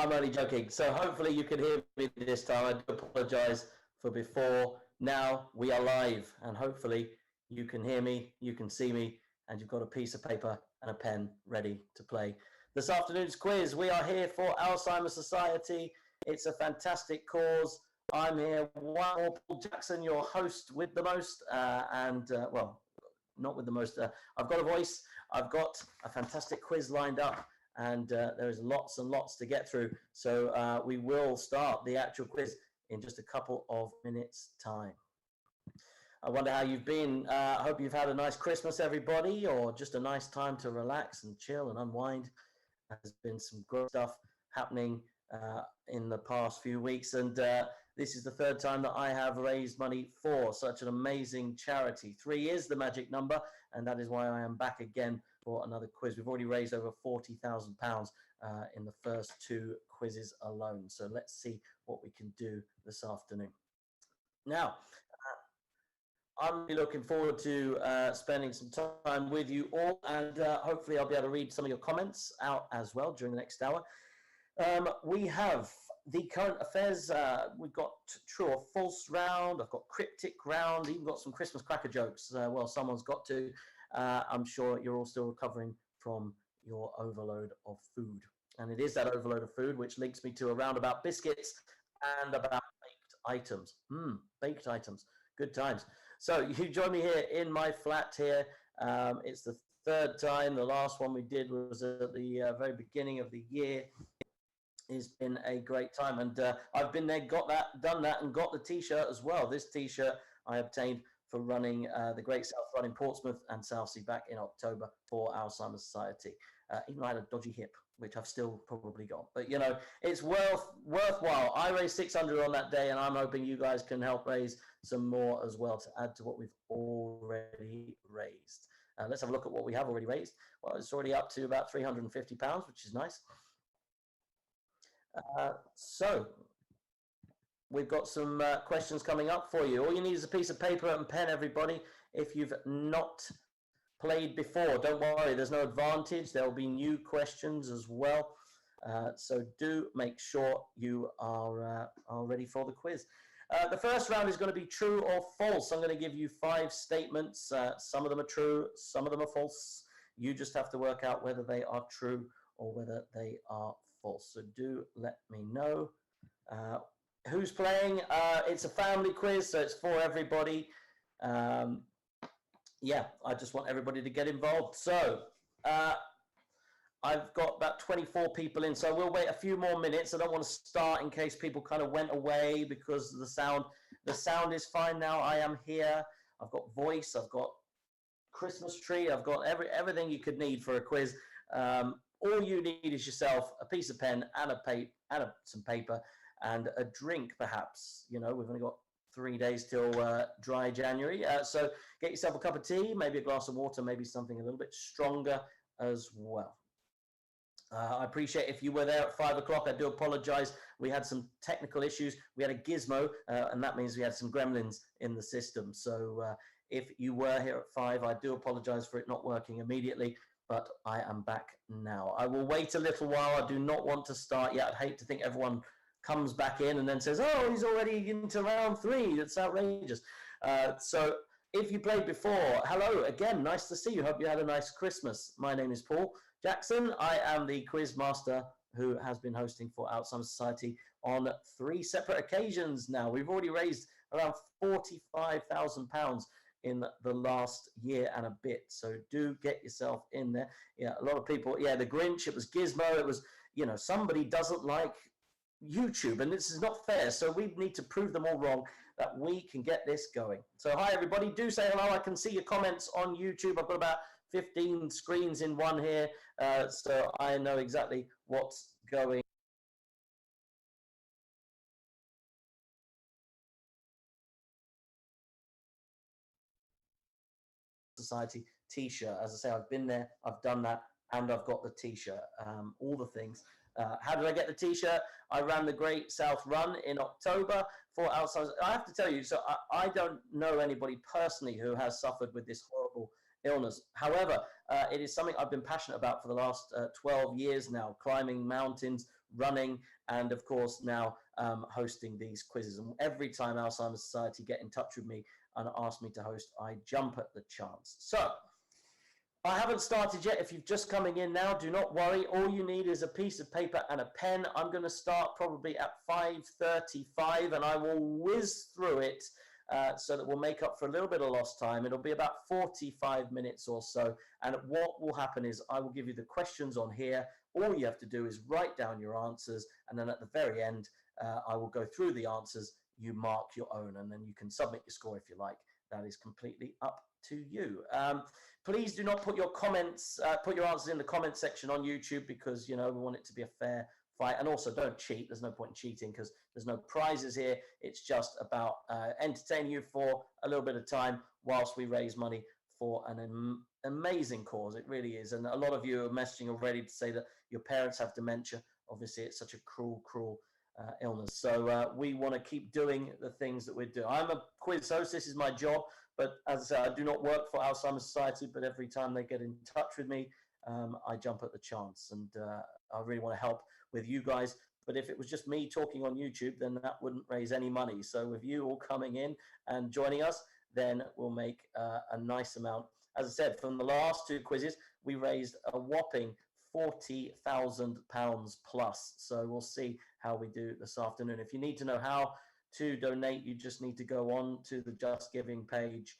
I'm only joking. So hopefully you can hear me this time. I do apologize for before. Now we are live, and hopefully you can hear me, you can see me, and you've got a piece of paper and a pen ready to play this afternoon's quiz. We are here for Alzheimer Society. It's a fantastic cause. I'm here, one more Paul Jackson, your host with the most, well, not with the most. I've got a voice. I've got a fantastic quiz lined up, and there's lots and lots to get through. So we will start the actual quiz in just a couple of minutes' time. I wonder how you've been. I hope you've had a nice Christmas, everybody, or just a nice time to relax and chill and unwind. There's been some great stuff happening in the past few weeks, and this is the third time that I have raised money for such an amazing charity. 3 is the magic number, and that is why I am back again for another quiz. We've already raised over £40,000 in the first 2 quizzes alone, so let's see what we can do this afternoon. Now, I'm really looking forward to spending some time with you all, and hopefully I'll be able to read some of your comments out as well during the next hour. We have the current affairs. We've got true or false round. I've got cryptic round. Even got some Christmas cracker jokes. Well, someone's got to. I'm sure you're all still recovering from your overload of food. And it is that overload of food which links me to a round about biscuits and about baked items. Baked items. Good times. So you join me here in my flat here. It's the third time. The last one we did was at the very beginning of the year. It's been a great time, and I've been there, got that, done that, and got the T-shirt as well. This T-shirt I obtained for running the Great South Run in Portsmouth and Southsea back in October for Alzheimer Society. Even though I had a dodgy hip, which I've still probably got, but you know, it's worthwhile. I raised 600 on that day, and I'm hoping you guys can help raise some more as well to add to what we've already raised. Let's have a look at what we have already raised. Well, it's already up to about £350, which is nice. So we've got some questions coming up for you. All you need is a piece of paper and pen, everybody. If you've not played before, don't worry, there's no advantage. There will be new questions as well. So do make sure you are ready for the quiz. The first round is going to be true or false. I'm going to give you 5 statements. Some of them are true, some of them are false. You just have to work out whether they are true or whether they are false. So do let me know. Who's playing? It's a family quiz, so it's for everybody. Yeah, I just want everybody to get involved. So I've got about 24 people in, so we'll wait a few more minutes. I don't want to start in case people kind of went away because the sound is fine now. I am here. I've got voice. I've got Christmas tree. I've got everything you could need for a quiz. All you need is yourself, a piece of pen and some paper and a drink, perhaps. You know, we've only got 3 days till dry January. So get yourself a cup of tea, maybe a glass of water, maybe something a little bit stronger as well. I appreciate if you were there at 5 o'clock. I do apologize. We had some technical issues. We had a gizmo, and that means we had some gremlins in the system. So if you were here at 5, I do apologize for it not working immediately, but I am back now. I will wait a little while. I do not want to start yet. I'd hate to think everyone comes back in and then says, oh, he's already into round 3. That's outrageous. So if you played before, hello again. Nice to see you. Hope you had a nice Christmas. My name is Paul Jackson. I am the quiz master who has been hosting for Alzheimer Society on 3 separate occasions now. We've already raised around £45,000 in the last year and a bit, so do get yourself in there. Yeah, a lot of people, yeah, the Grinch, it was Gizmo, it was, you know, somebody doesn't like YouTube, and this is not fair, so we need to prove them all wrong that we can get this going. So hi everybody, do say hello. I can see your comments on YouTube. I've got about 15 screens in one here, so I know exactly what's going Society T-shirt. As I say, I've been there, I've done that, and I've got the T-shirt, all the things. How did I get the T-shirt? I ran the Great South Run in October for Alzheimer's. I have to tell you, so I don't know anybody personally who has suffered with this horrible illness. However, It is something I've been passionate about for the last 12 years now, climbing mountains, running, and of course now hosting these quizzes. And every time Alzheimer's Society get in touch with me and ask me to host, I jump at the chance. So I haven't started yet. If you're just coming in now, do not worry. All you need is a piece of paper and a pen. I'm going to start probably at 5:35 and I will whiz through it so that we'll make up for a little bit of lost time. It'll be about 45 minutes or so. And what will happen is I will give you the questions on here. All you have to do is write down your answers. And then at the very end, I will go through the answers. You mark your own and then you can submit your score if you like. That is completely up to you. Please do not put your comments, put your answers in the comment section on YouTube because, you know, we want it to be a fair fight. And also don't cheat. There's no point in cheating because there's no prizes here. It's just about entertaining you for a little bit of time whilst we raise money for an amazing cause. It really is. And a lot of you are messaging already to say that your parents have dementia. Obviously, it's such a cruel illness. So we want to keep doing the things that we're doing. I'm a quiz host. This is my job. But as I said, I do not work for Alzheimer's Society, but every time they get in touch with me, I jump at the chance. And I really want to help with you guys. But if it was just me talking on YouTube, then that wouldn't raise any money. So with you all coming in and joining us, then we'll make a nice amount. As I said, from the last two quizzes, we raised a whopping £40,000 plus. So we'll see how we do this afternoon. If you need to know how to donate, you just need to go on to the Just Giving page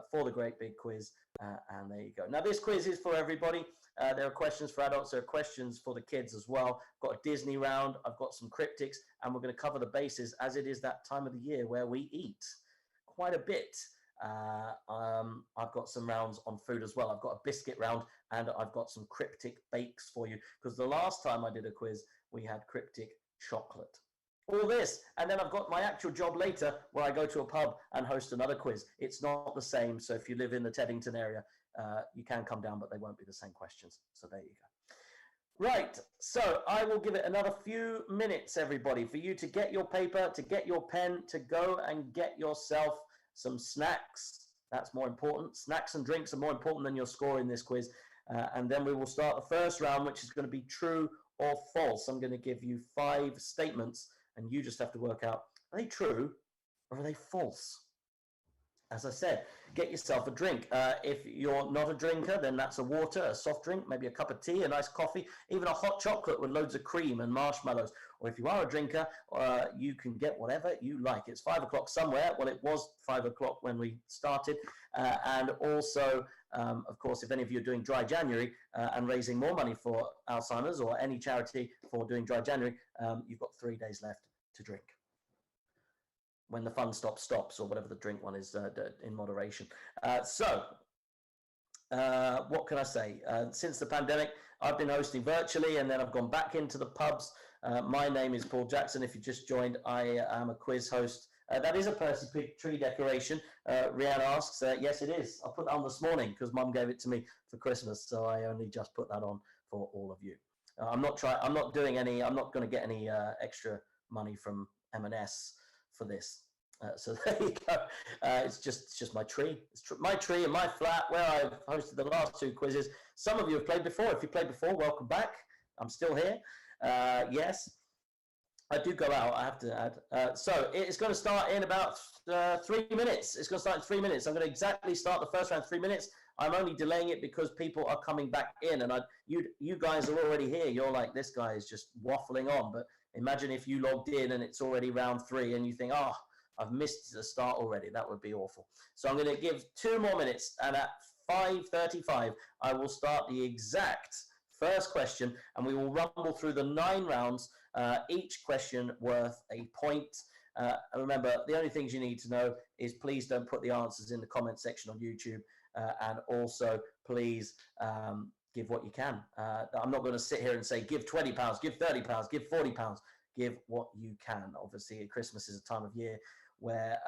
for the Great Big Quiz, and there you go. Now this quiz is for everybody. There are questions for adults, there are questions for the kids as well. I've got a Disney round, I've got some cryptics, and we're going to cover the bases as it is that time of the year where we eat quite a bit. I've got some rounds on food as well. I've got a biscuit round and I've got some cryptic bakes for you because the last time I did a quiz we had cryptic chocolate. All this, and then I've got my actual job later where I go to a pub and host another quiz. It's not the same, so if you live in the Teddington area, you can come down, but they won't be the same questions. So there you go. Right, so I will give it another few minutes, everybody, for you to get your paper, to get your pen, to go and get yourself some snacks. That's more important. Snacks and drinks are more important than your score in this quiz. And then we will start the first round, which is going to be true or false. I'm going to give you 5 statements and you just have to work out, are they true or are they false? As I said, get yourself a drink. If you're not a drinker, then that's a water, a soft drink, maybe a cup of tea, a nice coffee, even a hot chocolate with loads of cream and marshmallows. Or if you are a drinker, you can get whatever you like. It's 5 o'clock somewhere. Well, it was 5 o'clock when we started. And also, of course, if any of you are doing Dry January and raising more money for Alzheimer's or any charity for doing Dry January, you've got 3 days left to drink. When the fun stops, or whatever the drink one is in moderation. So what can I say? Since the pandemic, I've been hosting virtually and then I've gone back into the pubs. My name is Paul Jackson. If you just joined, I am a quiz host. That is a Percy Pig tree decoration. Rianne asks, yes, it is. I put that on this morning because Mum gave it to me for Christmas. So I only just put that on for all of you. I'm not going to get any extra money from M&S for this. So there you go. It's just my tree. It's my tree in my flat where I've hosted the last 2 quizzes. Some of you have played before. If you played before, welcome back. I'm still here. Yes, I do go out, I have to add. So it's going to start in about 3 minutes. It's going to start in 3 minutes. I'm going to exactly start the first round in 3 minutes. I'm only delaying it because people are coming back in. And you guys are already here. You're like, this guy is just waffling on. But imagine if you logged in and it's already round 3 and you think, oh, I've missed the start already. That would be awful. So I'm going to give 2 more minutes, and at 5:35, I will start the exact first question, and we will rumble through the 9 rounds, each question worth a point. And remember, the only things you need to know is please don't put the answers in the comment section on YouTube, and also please give what you can. I'm not going to sit here and say, give £20, give £30, give £40. Give what you can. Obviously, Christmas is a time of year where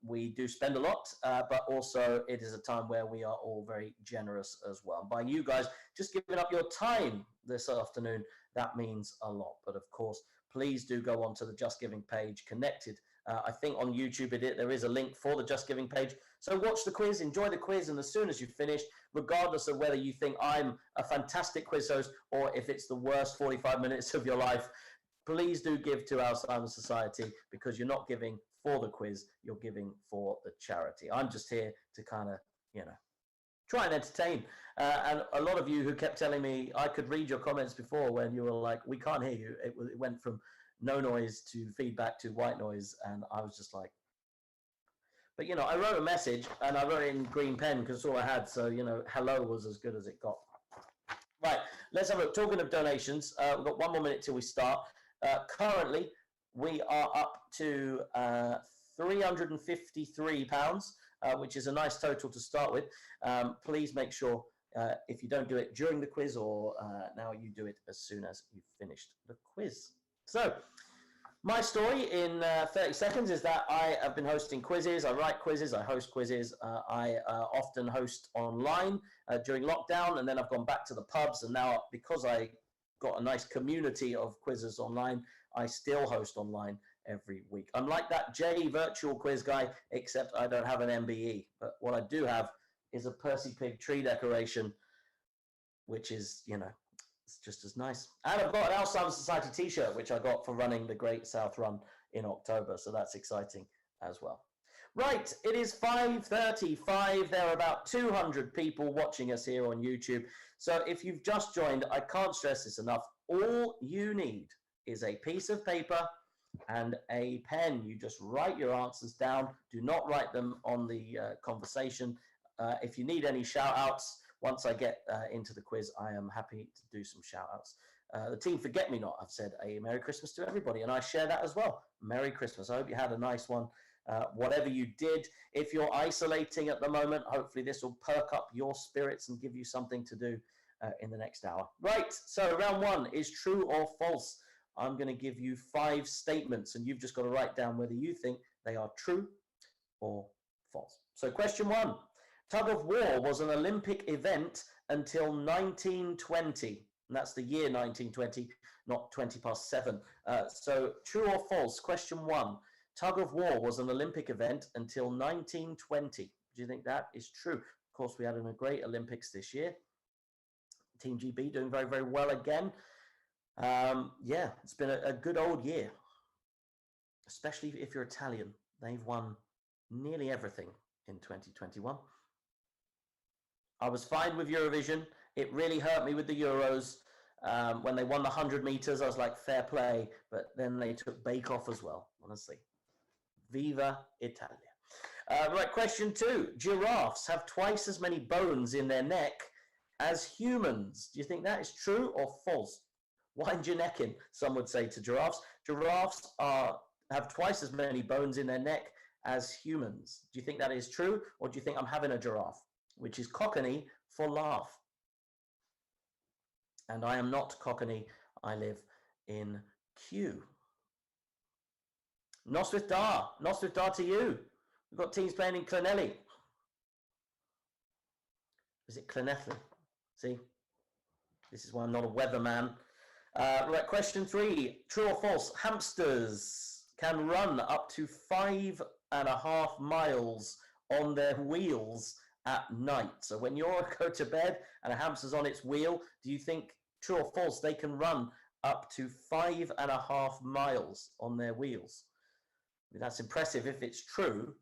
we do spend a lot, but also it is a time where we are all very generous as well. And by you guys just giving up your time this afternoon, that means a lot. But of course, please do go on to the Just Giving page connected. I think on YouTube there is a link for the Just Giving page, So watch the quiz, enjoy the quiz, and as soon as you've finished, regardless of whether you think I'm a fantastic quiz host or if it's the worst 45 minutes of your life, please do give to Alzheimer Society, because you're not giving for the quiz, you're giving for the charity. I'm just here to kind of, try and entertain. And a lot of you who kept telling me, I could read your comments before when you were like, we can't hear you. It went from no noise to feedback to white noise. And I was just like, but, I wrote a message and I wrote it in green pen because it's all I had. So, hello was as good as it got. Right, let's have a look. Talking of donations, we've got 1 more minute till we start. Currently, we are up to £353, which is a nice total to start with. Please make sure if you don't do it during the quiz or now, you do it as soon as you've finished the quiz. So my story in 30 seconds is that I have been hosting quizzes. I write quizzes, I host quizzes. I often host online during lockdown, and then I've gone back to the pubs, and now because I got a nice community of quizzes online, I still host online every week. I'm like that Jay virtual quiz guy, except I don't have an MBE. But what I do have is a Percy Pig tree decoration, which is, it's just as nice. And I've got an Alzheimer Society t-shirt, which I got for running the Great South Run in October. So that's exciting as well. Right, it is 5:35. There are about 200 people watching us here on YouTube. So if you've just joined, I can't stress this enough. All you need is a piece of paper and a pen. You just write your answers down. Do not write them on the conversation. If you need any shout outs, once I get into the quiz, I am happy to do some shout outs. The team Forget Me Not have said a Merry Christmas to everybody, and I share that as well. Merry Christmas. I hope you had a nice one. Whatever you did, if you're isolating at the moment, hopefully this will perk up your spirits and give you something to do in the next hour. Right, so round one is true or false. I'm going to give you 5 statements, and you've just got to write down whether you think they are true or false. So question 1, tug of war was an Olympic event until 1920. And that's the year 1920, not 7:20. So true or false? Question 1, tug of war was an Olympic event until 1920. Do you think that is true? Of course, we had a great Olympics this year. Team GB doing very, very well again. Yeah, it's been a good old year, especially if you're Italian. They've won nearly everything in 2021. I was fine with Eurovision. It really hurt me with the Euros. When they won the 100 meters, I was like, fair play. But then they took Bake Off as well, honestly. Viva Italia. Right, question 2. Giraffes have twice as many bones in their neck as humans. Do you think that is true or false? Wind your neck in, some would say to giraffes. Giraffes have twice as many bones in their neck as humans. Do you think that is true, or do you think I'm having a giraffe, which is Cockney for laugh? And I am not Cockney. I live in Kew. Noswith Dar to you. We've got teams playing in Clonelly. Is it Clonethley? See, this is why I'm not a weatherman. Right, question 3, true or false? Hamsters can run up to 5.5 miles on their wheels at night. So when you go to bed and a hamster's on its wheel, do you think, true or false, they can run up to 5.5 miles on their wheels? I mean, that's impressive if it's true.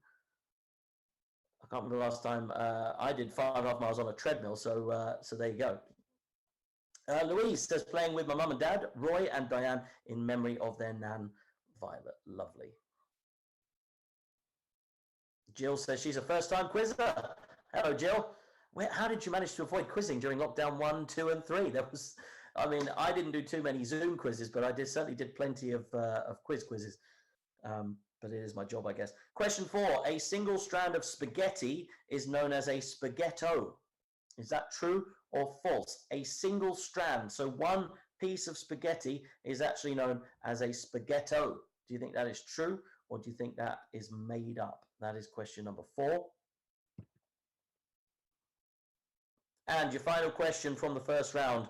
I can't remember the last time I did 5.5 miles on a treadmill, so there you go. Louise says, playing with my mum and dad, Roy and Diane, in memory of their nan, Violet. Lovely. Jill says she's a first-time quizzer. Hello, Jill. How did you manage to avoid quizzing during lockdown 1, 2, and 3? I mean, I didn't do too many Zoom quizzes, but I certainly did plenty of quizzes. But it is my job, I guess. Question 4, a single strand of spaghetti is known as a spaghetto. Is that true or false? A single strand, so one piece of spaghetti is actually known as a spaghetto. Do you think that is true, or do you think that is made up? That is question number 4. And your final question from the first round.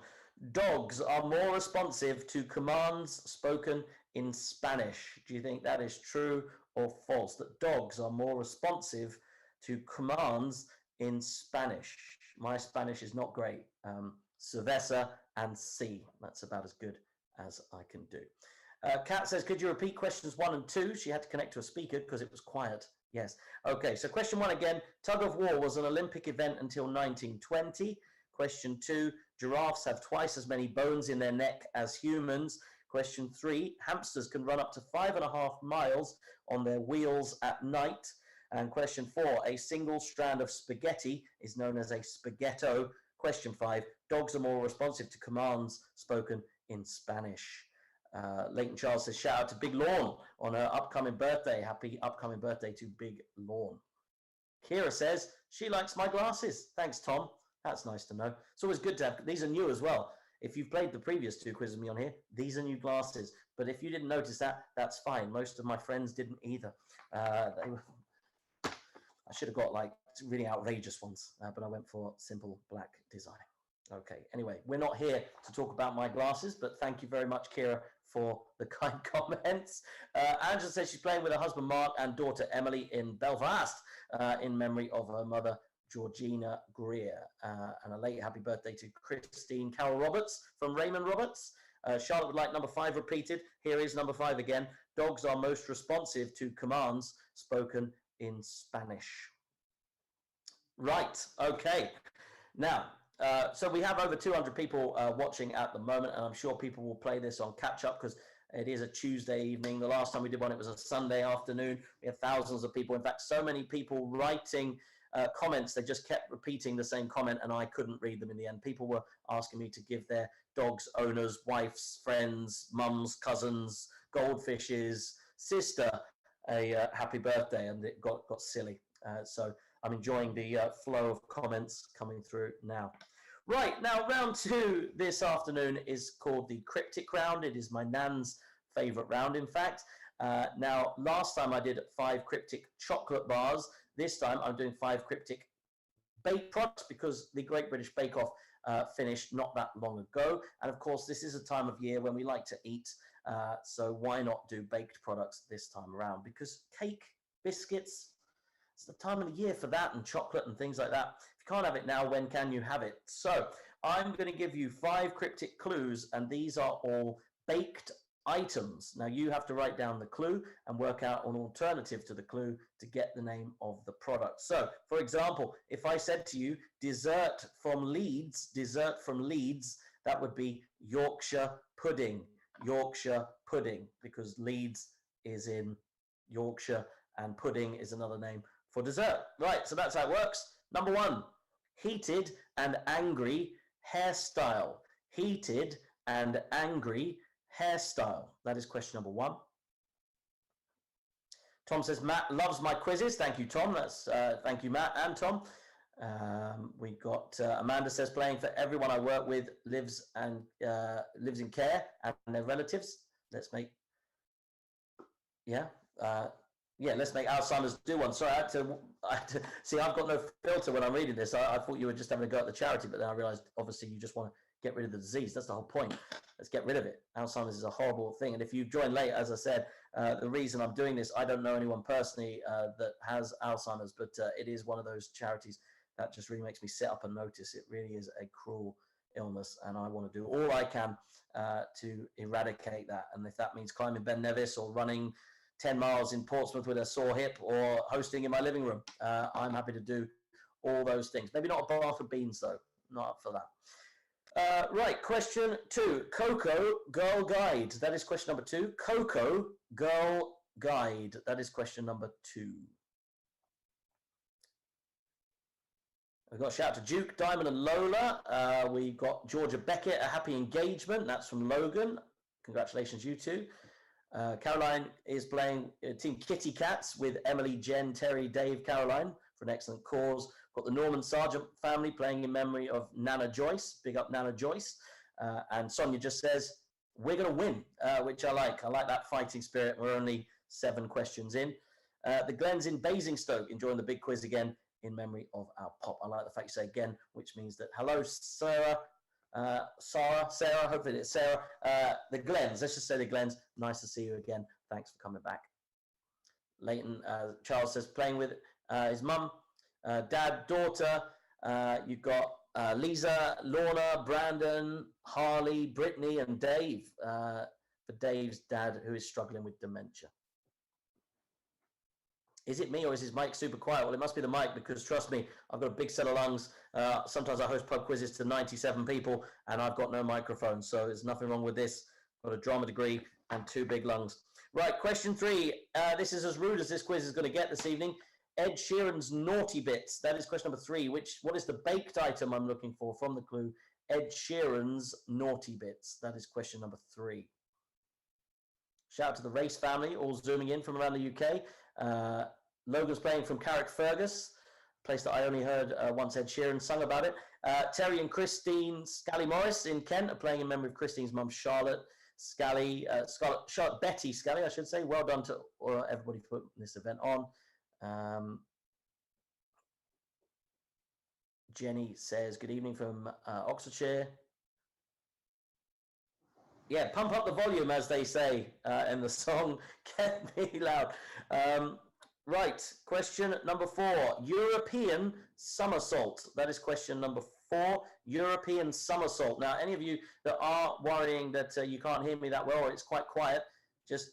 Dogs are more responsive to commands spoken in Spanish. Do you think that is true or false? That dogs are more responsive to commands in Spanish? My Spanish is not great. Cerveza and C. That's about as good as I can do. Kat says, could you repeat questions 1 and 2? She had to connect to a speaker because it was quiet. Yes. Okay, so question 1 again. Tug of war was an Olympic event until 1920. Question 2, giraffes have twice as many bones in their neck as humans. Question 3, hamsters can run up to 5.5 miles on their wheels at night. And question 4, a single strand of spaghetti is known as a spaghetto. Question 5, dogs are more responsive to commands spoken in Spanish. Leighton Charles says, shout out to Big Lawn on her upcoming birthday. Happy upcoming birthday to Big Lawn. Kira says, she likes my glasses. Thanks, Tom. That's nice to know. It's always good to have, these are new as well. If you've played the previous 2 quizzes with me on here, these are new glasses. But if you didn't notice that, that's fine. Most of my friends didn't either. I should have got like really outrageous ones, but I went for simple black design. Okay, anyway, we're not here to talk about my glasses, but thank you very much, Kira, for the kind comments. Angela says she's playing with her husband, Mark, and daughter, Emily, in Belfast, in memory of her mother, Georgina Greer. And a late happy birthday to Christine Carol Roberts from Raymond Roberts. Charlotte would like number 5 repeated. Here is number 5 again. Dogs are most responsive to commands spoken in Spanish. Right, okay. Now, so we have over 200 people watching at the moment, and I'm sure people will play this on catch up because it is a Tuesday evening. The last time we did one, it was a Sunday afternoon. We had thousands of people. In fact, so many people writing comments, they just kept repeating the same comment, and I couldn't read them in the end. People were asking me to give their dogs' owners, wives, friends, mums, cousins, goldfishes, sister a happy birthday, and it got silly. So I'm enjoying the flow of comments coming through now. Right, now round 2 this afternoon is called the cryptic round. It is my nan's favorite round, in fact. Now, last time I did 5 cryptic chocolate bars. This time I'm doing 5 cryptic baked products because the Great British Bake Off finished not that long ago. And of course, this is a time of year when we like to eat. So why not do baked products this time around? Because cake, biscuits, it's the time of the year for that, and chocolate and things like that. If you can't have it now, when can you have it? So I'm going to give you 5 cryptic clues, and these are all baked items. Now you have to write down the clue and work out an alternative to the clue to get the name of the product. So, for example, if I said to you, dessert from Leeds, that would be Yorkshire pudding, because Leeds is in Yorkshire and pudding is another name for dessert. Right, so that's how it works. Number 1, heated and angry hairstyle. Heated and angry hairstyle. That is question number 1. Tom says, Matt loves my quizzes. Thank you, Tom. That's thank you, Matt and Tom. We got Amanda says, playing for everyone I work with lives in care and their relatives. Let's make let's make Alzheimer's do one. Sorry, I had to see, I've got no filter when I'm reading this. I thought you were just having a go at the charity, but then I realized obviously you just want to get rid of the disease. That's the whole point. Let's get rid of it. Alzheimer's is a horrible thing. And if you join late, as I said, the reason I'm doing this, I don't know anyone personally that has Alzheimer's, but it is one of those charities that just really makes me sit up and notice. It really is a cruel illness, and I want to do all I can to eradicate that. And if that means climbing Ben Nevis or running 10 miles in Portsmouth with a sore hip or hosting in my living room, I'm happy to do all those things. Maybe not a bath of beans, though. Not up for that. Right, question 2. Coco Girl Guide. That is question number 2. Coco Girl Guide. That is question number 2. We've got a shout out to Duke, Diamond and Lola. We've got Georgia Beckett, a happy engagement. That's from Logan. Congratulations, you two. Caroline is playing Team Kitty Cats with Emily, Jen, Terry, Dave, Caroline for an excellent cause. Got the Norman Sargent family playing in memory of Nana Joyce. Big up Nana Joyce. And Sonia just says, we're going to win, which I like. I like that fighting spirit. We're only 7 questions in. The Glens in Basingstoke enjoying the big quiz again in memory of our pop. I like the fact you say again, which means that hello, Sarah. Sarah, hopefully it's Sarah. The Glens, let's just say the Glens. Nice to see you again. Thanks for coming back. Leighton Charles says, playing with his mum Dad, daughter. You've got Lisa, Lorna, Brandon, Harley, Brittany, and Dave. For Dave's dad, who is struggling with dementia. Is it me or is his mic super quiet? Well, it must be the mic, because trust me, I've got a big set of lungs. Sometimes I host pub quizzes to 97 people and I've got no microphone. So there's nothing wrong with this. I've got a drama degree and 2 big lungs. Right, question 3. This is as rude as this quiz is going to get this evening. Ed Sheeran's Naughty Bits. That is question number 3. What is the baked item I'm looking for from the clue? Ed Sheeran's Naughty Bits. That is question number 3. Shout out to the Race family, all zooming in from around the UK. Logan's playing from Carrickfergus, a place that I only heard once Ed Sheeran sung about it. Terry and Christine Scally Morris in Kent are playing in memory of Christine's mum, Charlotte Betty Scally, I should say. Well done to everybody for putting this event on. Jenny says, good evening from Oxfordshire. Yeah, pump up the volume, as they say in the song, Get Me Loud. Right, question number 4, European somersault. That is question number 4, European somersault. Now, any of you that are worrying that you can't hear me that well, or it's quite quiet, just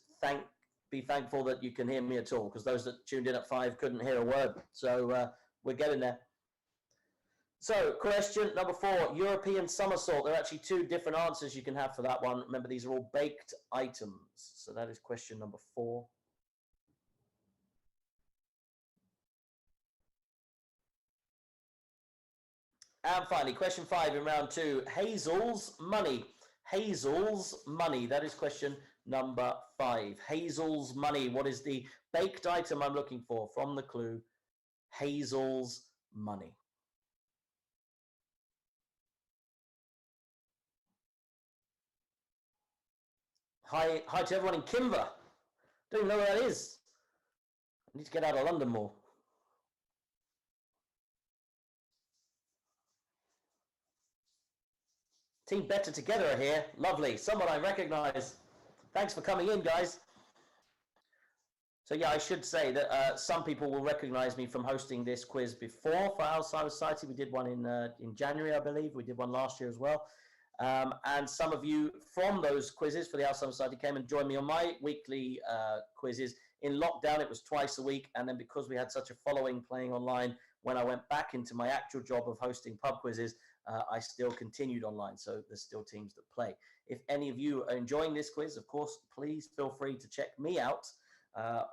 be thankful that you can hear me at all, because those that tuned in at 5 couldn't hear a word. So we're getting there. So question number 4, European somersault. There are actually 2 different answers you can have for that one. Remember, these are all baked items. So that is question number 4. And finally, question 5 in round 2, Hazel's money. Hazel's money. That is question number 5. Hazel's money. What is the baked item I'm looking for from the clue? Hazel's money. Hi to everyone in Kimber. Don't even know where that is. I need to get out of London more. Team Better Together are here. Lovely. Someone I recognize. Thanks for coming in, guys. So yeah, I should say that some people will recognize me from hosting this quiz before for Alzheimer Society. We did one in January, I believe. We did one last year as well. And some of you from those quizzes for the Alzheimer Society came and joined me on my weekly quizzes. In lockdown, it was twice a week. And then because we had such a following playing online, when I went back into my actual job of hosting pub quizzes, I still continued online. So there's still teams that play. If any of you are enjoying this quiz, of course, please feel free to check me out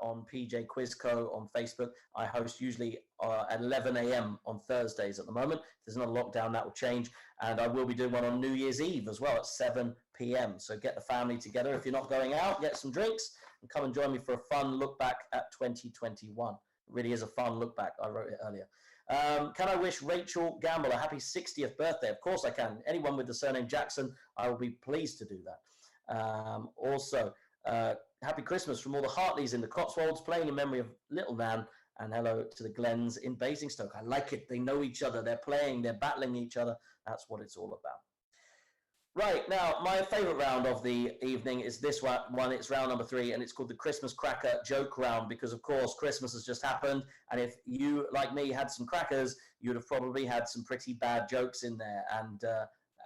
on PJ Quizco on Facebook. I host usually at 11 a.m. on Thursdays at the moment. If there's not a lockdown, that will change. And I will be doing one on New Year's Eve as well at 7 p.m. So get the family together. If you're not going out, get some drinks and come and join me for a fun look back at 2021. It really is a fun look back. I wrote it earlier. Can I wish Rachel Gamble a happy 60th birthday? Of course I can. Anyone with the surname Jackson, I will be pleased to do that. Also, happy Christmas from all the Hartleys in the Cotswolds, playing in memory of Little Nan, and hello to the Glens in Basingstoke. I like it. They know each other. They're playing. They're battling each other. That's what it's all about. Right, now, my favourite round of the evening is this one. It's round number 3, and it's called the Christmas Cracker Joke Round, because, of course, Christmas has just happened, and if you, like me, had some crackers, you would have probably had some pretty bad jokes in there. And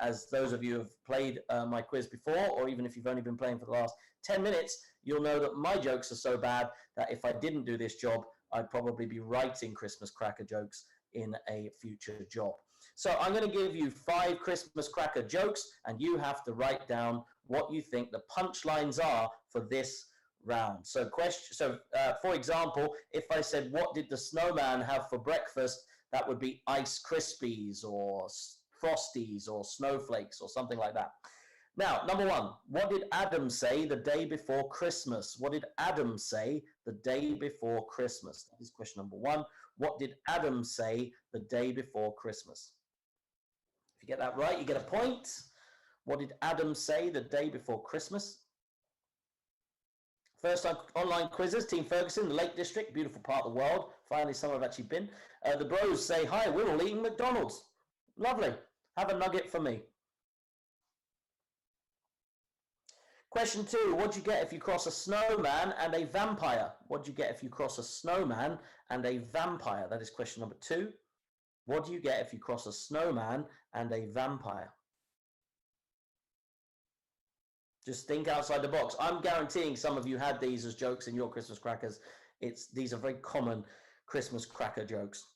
as those of you who have played my quiz before, or even if you've only been playing for the last 10 minutes, you'll know that my jokes are so bad that if I didn't do this job, I'd probably be writing Christmas cracker jokes in a future job. So I'm going to give you 5 Christmas cracker jokes, and you have to write down what you think the punchlines are for this round. So, for example, if I said, what did the snowman have for breakfast? That would be Ice Krispies or Frosties or Snowflakes or something like that. Now, number 1, what did Adam say the day before Christmas? What did Adam say the day before Christmas? That is question number 1. What did Adam say the day before Christmas? If you get that right, you get a point. What did Adam say the day before Christmas? First online quizzes, Team Ferguson, the Lake District, beautiful part of the world. Finally, some have actually been. The bros say, hi, we're all eating McDonald's. Lovely. Have a nugget for me. Question 2, what do you get if you cross a snowman and a vampire? What do you get if you cross a snowman and a vampire? That is question number 2. What do you get if you cross a snowman and a vampire? Just think outside the box. I'm guaranteeing some of you had these as jokes in your Christmas crackers. These are very common Christmas cracker jokes.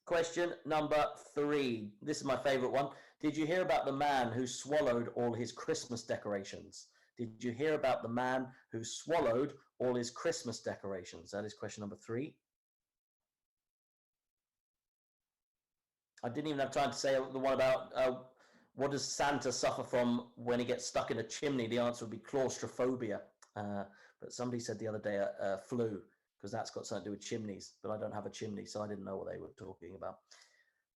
Question number 3. This is my favorite one. Did you hear about the man who swallowed all his Christmas decorations? Did you hear about the man who swallowed all his Christmas decorations? That is question number 3. I didn't even have time to say the one about what does Santa suffer from when he gets stuck in a chimney? The answer would be claustrophobia. But somebody said the other day flu, because that's got something to do with chimneys. But I don't have a chimney, so I didn't know what they were talking about.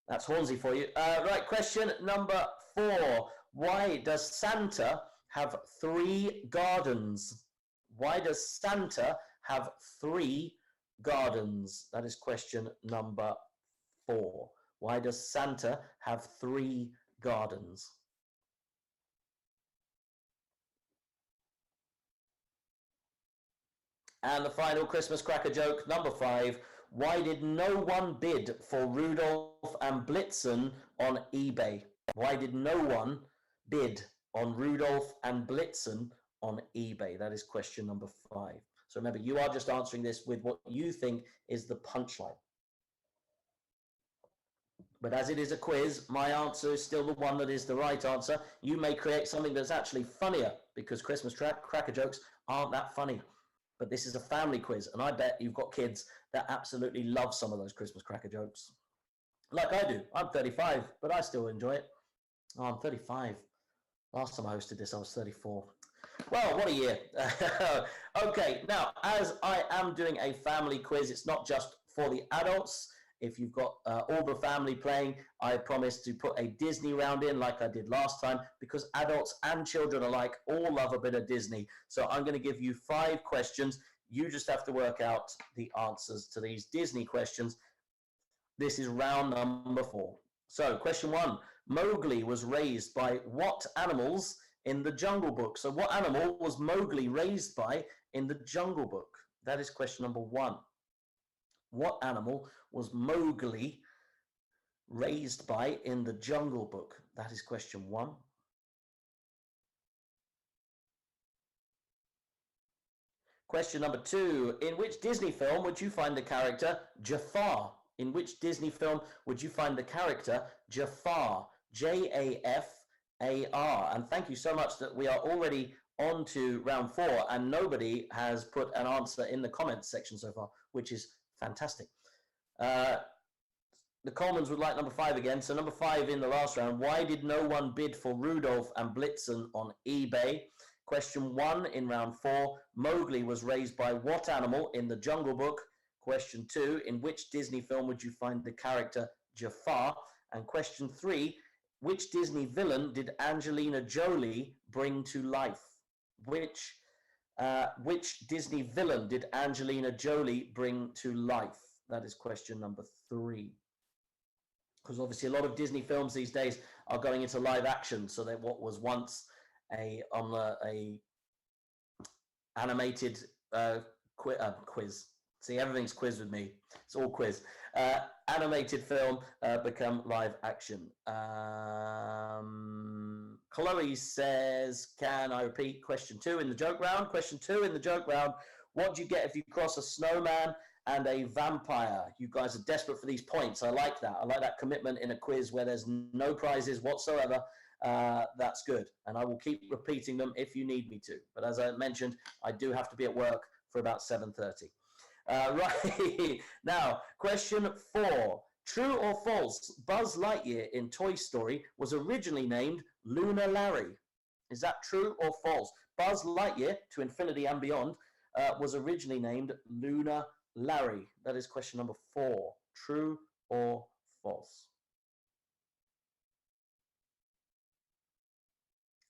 That's Hornsey for you. Right, question number 4. Why does Santa have 3 gardens? Why does Santa have 3 gardens? That is question number 4. Why does Santa have 3 gardens? And the final Christmas cracker joke, number 5. Why did no one bid for Rudolph and Blitzen on eBay? Why did no one bid on Rudolph and Blitzen on eBay? That is question number 5. So remember, you are just answering this with what you think is the punchline. But as it is a quiz, my answer is still the one that is the right answer. You may create something that's actually funnier, because Christmas cracker jokes aren't that funny. But this is a family quiz, and I bet you've got kids that absolutely love some of those Christmas cracker jokes. Like I do. I'm 35, but I still enjoy it. Oh, I'm 35. Last time I hosted this, I was 34. Well, what a year. Okay, now, as I am doing a family quiz, it's not just for the adults. If you've got all the family playing, I promise to put a Disney round in like I did last time, because adults and children alike all love a bit of Disney. So I'm going to give you 5 questions. You just have to work out the answers to these Disney questions. This is round number 4. So question 1, Mowgli was raised by what animals in the Jungle Book? So what animal was Mowgli raised by in the Jungle Book? That is question number 1. What animal was Mowgli raised by in the Jungle Book? That is question 1. Question number 2. In which Disney film would you find the character Jafar? In which Disney film would you find the character Jafar? Jafar. And thank you so much that we are already on to round 4 and nobody has put an answer in the comments section so far, which is fantastic. The Colemans would like number 5 again. So number 5 in the last round. Why did no one bid for Rudolph and Blitzen on eBay? Question 1 in round 4. Mowgli was raised by what animal in the Jungle Book? Question 2. In which Disney film would you find the character Jafar? And question 3. Which Disney villain did Angelina Jolie bring to life? Which Disney villain did Angelina Jolie bring to life? That is question number 3. Because obviously a lot of Disney films these days are going into live action, so that what was once a animated quiz. See, everything's quiz with me. It's all quiz. Animated film become live action. Chloe says, can I repeat question 2 in the joke round? Question 2 in the joke round. What do you get if you cross a snowman and a vampire? You guys are desperate for these points. I like that. I like that commitment in a quiz where there's no prizes whatsoever. That's good. And I will keep repeating them if you need me to. But as I mentioned, I do have to be at work for about 7:30. Right. Now, question 4. True or false? Buzz Lightyear in Toy Story was originally named Lunar Larry. Is that true or false? Buzz Lightyear to Infinity and Beyond was originally named Lunar Larry. That is question number 4. True or false?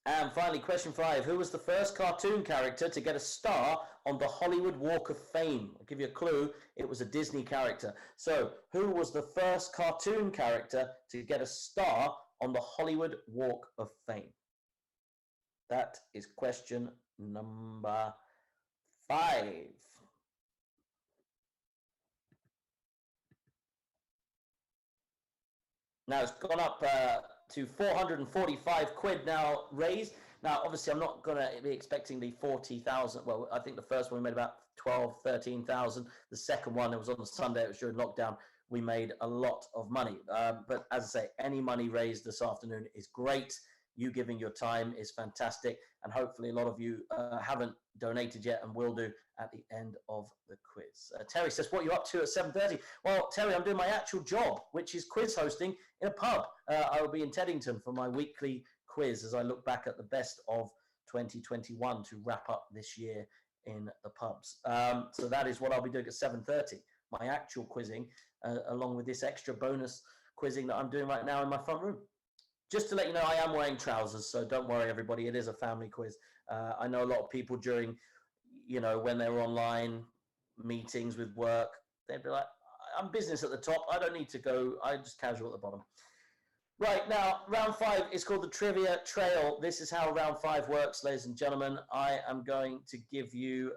And finally, question 5. Who was the first cartoon character to get a star on the Hollywood Walk of Fame? I'll give you a clue. It was a Disney character. So, who was the first cartoon character to get a star on the Hollywood Walk of Fame? That is question number 5. Now it's gone up to 445 quid now raised. Now, obviously, I'm not going to be expecting the 40,000. Well, I think the first one we made about 12, 13,000. The second one, it was on the Sunday, it was during lockdown. We made a lot of money. But as I say, any money raised this afternoon is great. You giving your time is fantastic. And hopefully a lot of you haven't donated yet and will do at the end of the quiz. Terry says, what are you up to at 7:30? Well, Terry, I'm doing my actual job, which is quiz hosting in a pub. I will be in Teddington for my weekly quiz as I look back at the best of 2021 to wrap up this year in the pubs. So that is what I'll be doing at 7:30, my actual quizzing, along with this extra bonus quizzing that I'm doing right now in my front room. Just to let you know, I am wearing trousers, so don't worry, everybody. It is a family quiz. I know a lot of people during, when they're online meetings with work, they'd be like, I'm business at the top. I don't need to go. I'm just casual at the bottom. Right, now, round 5 is called the Trivia Trail. This is how round 5 works, ladies and gentlemen. I am going to give you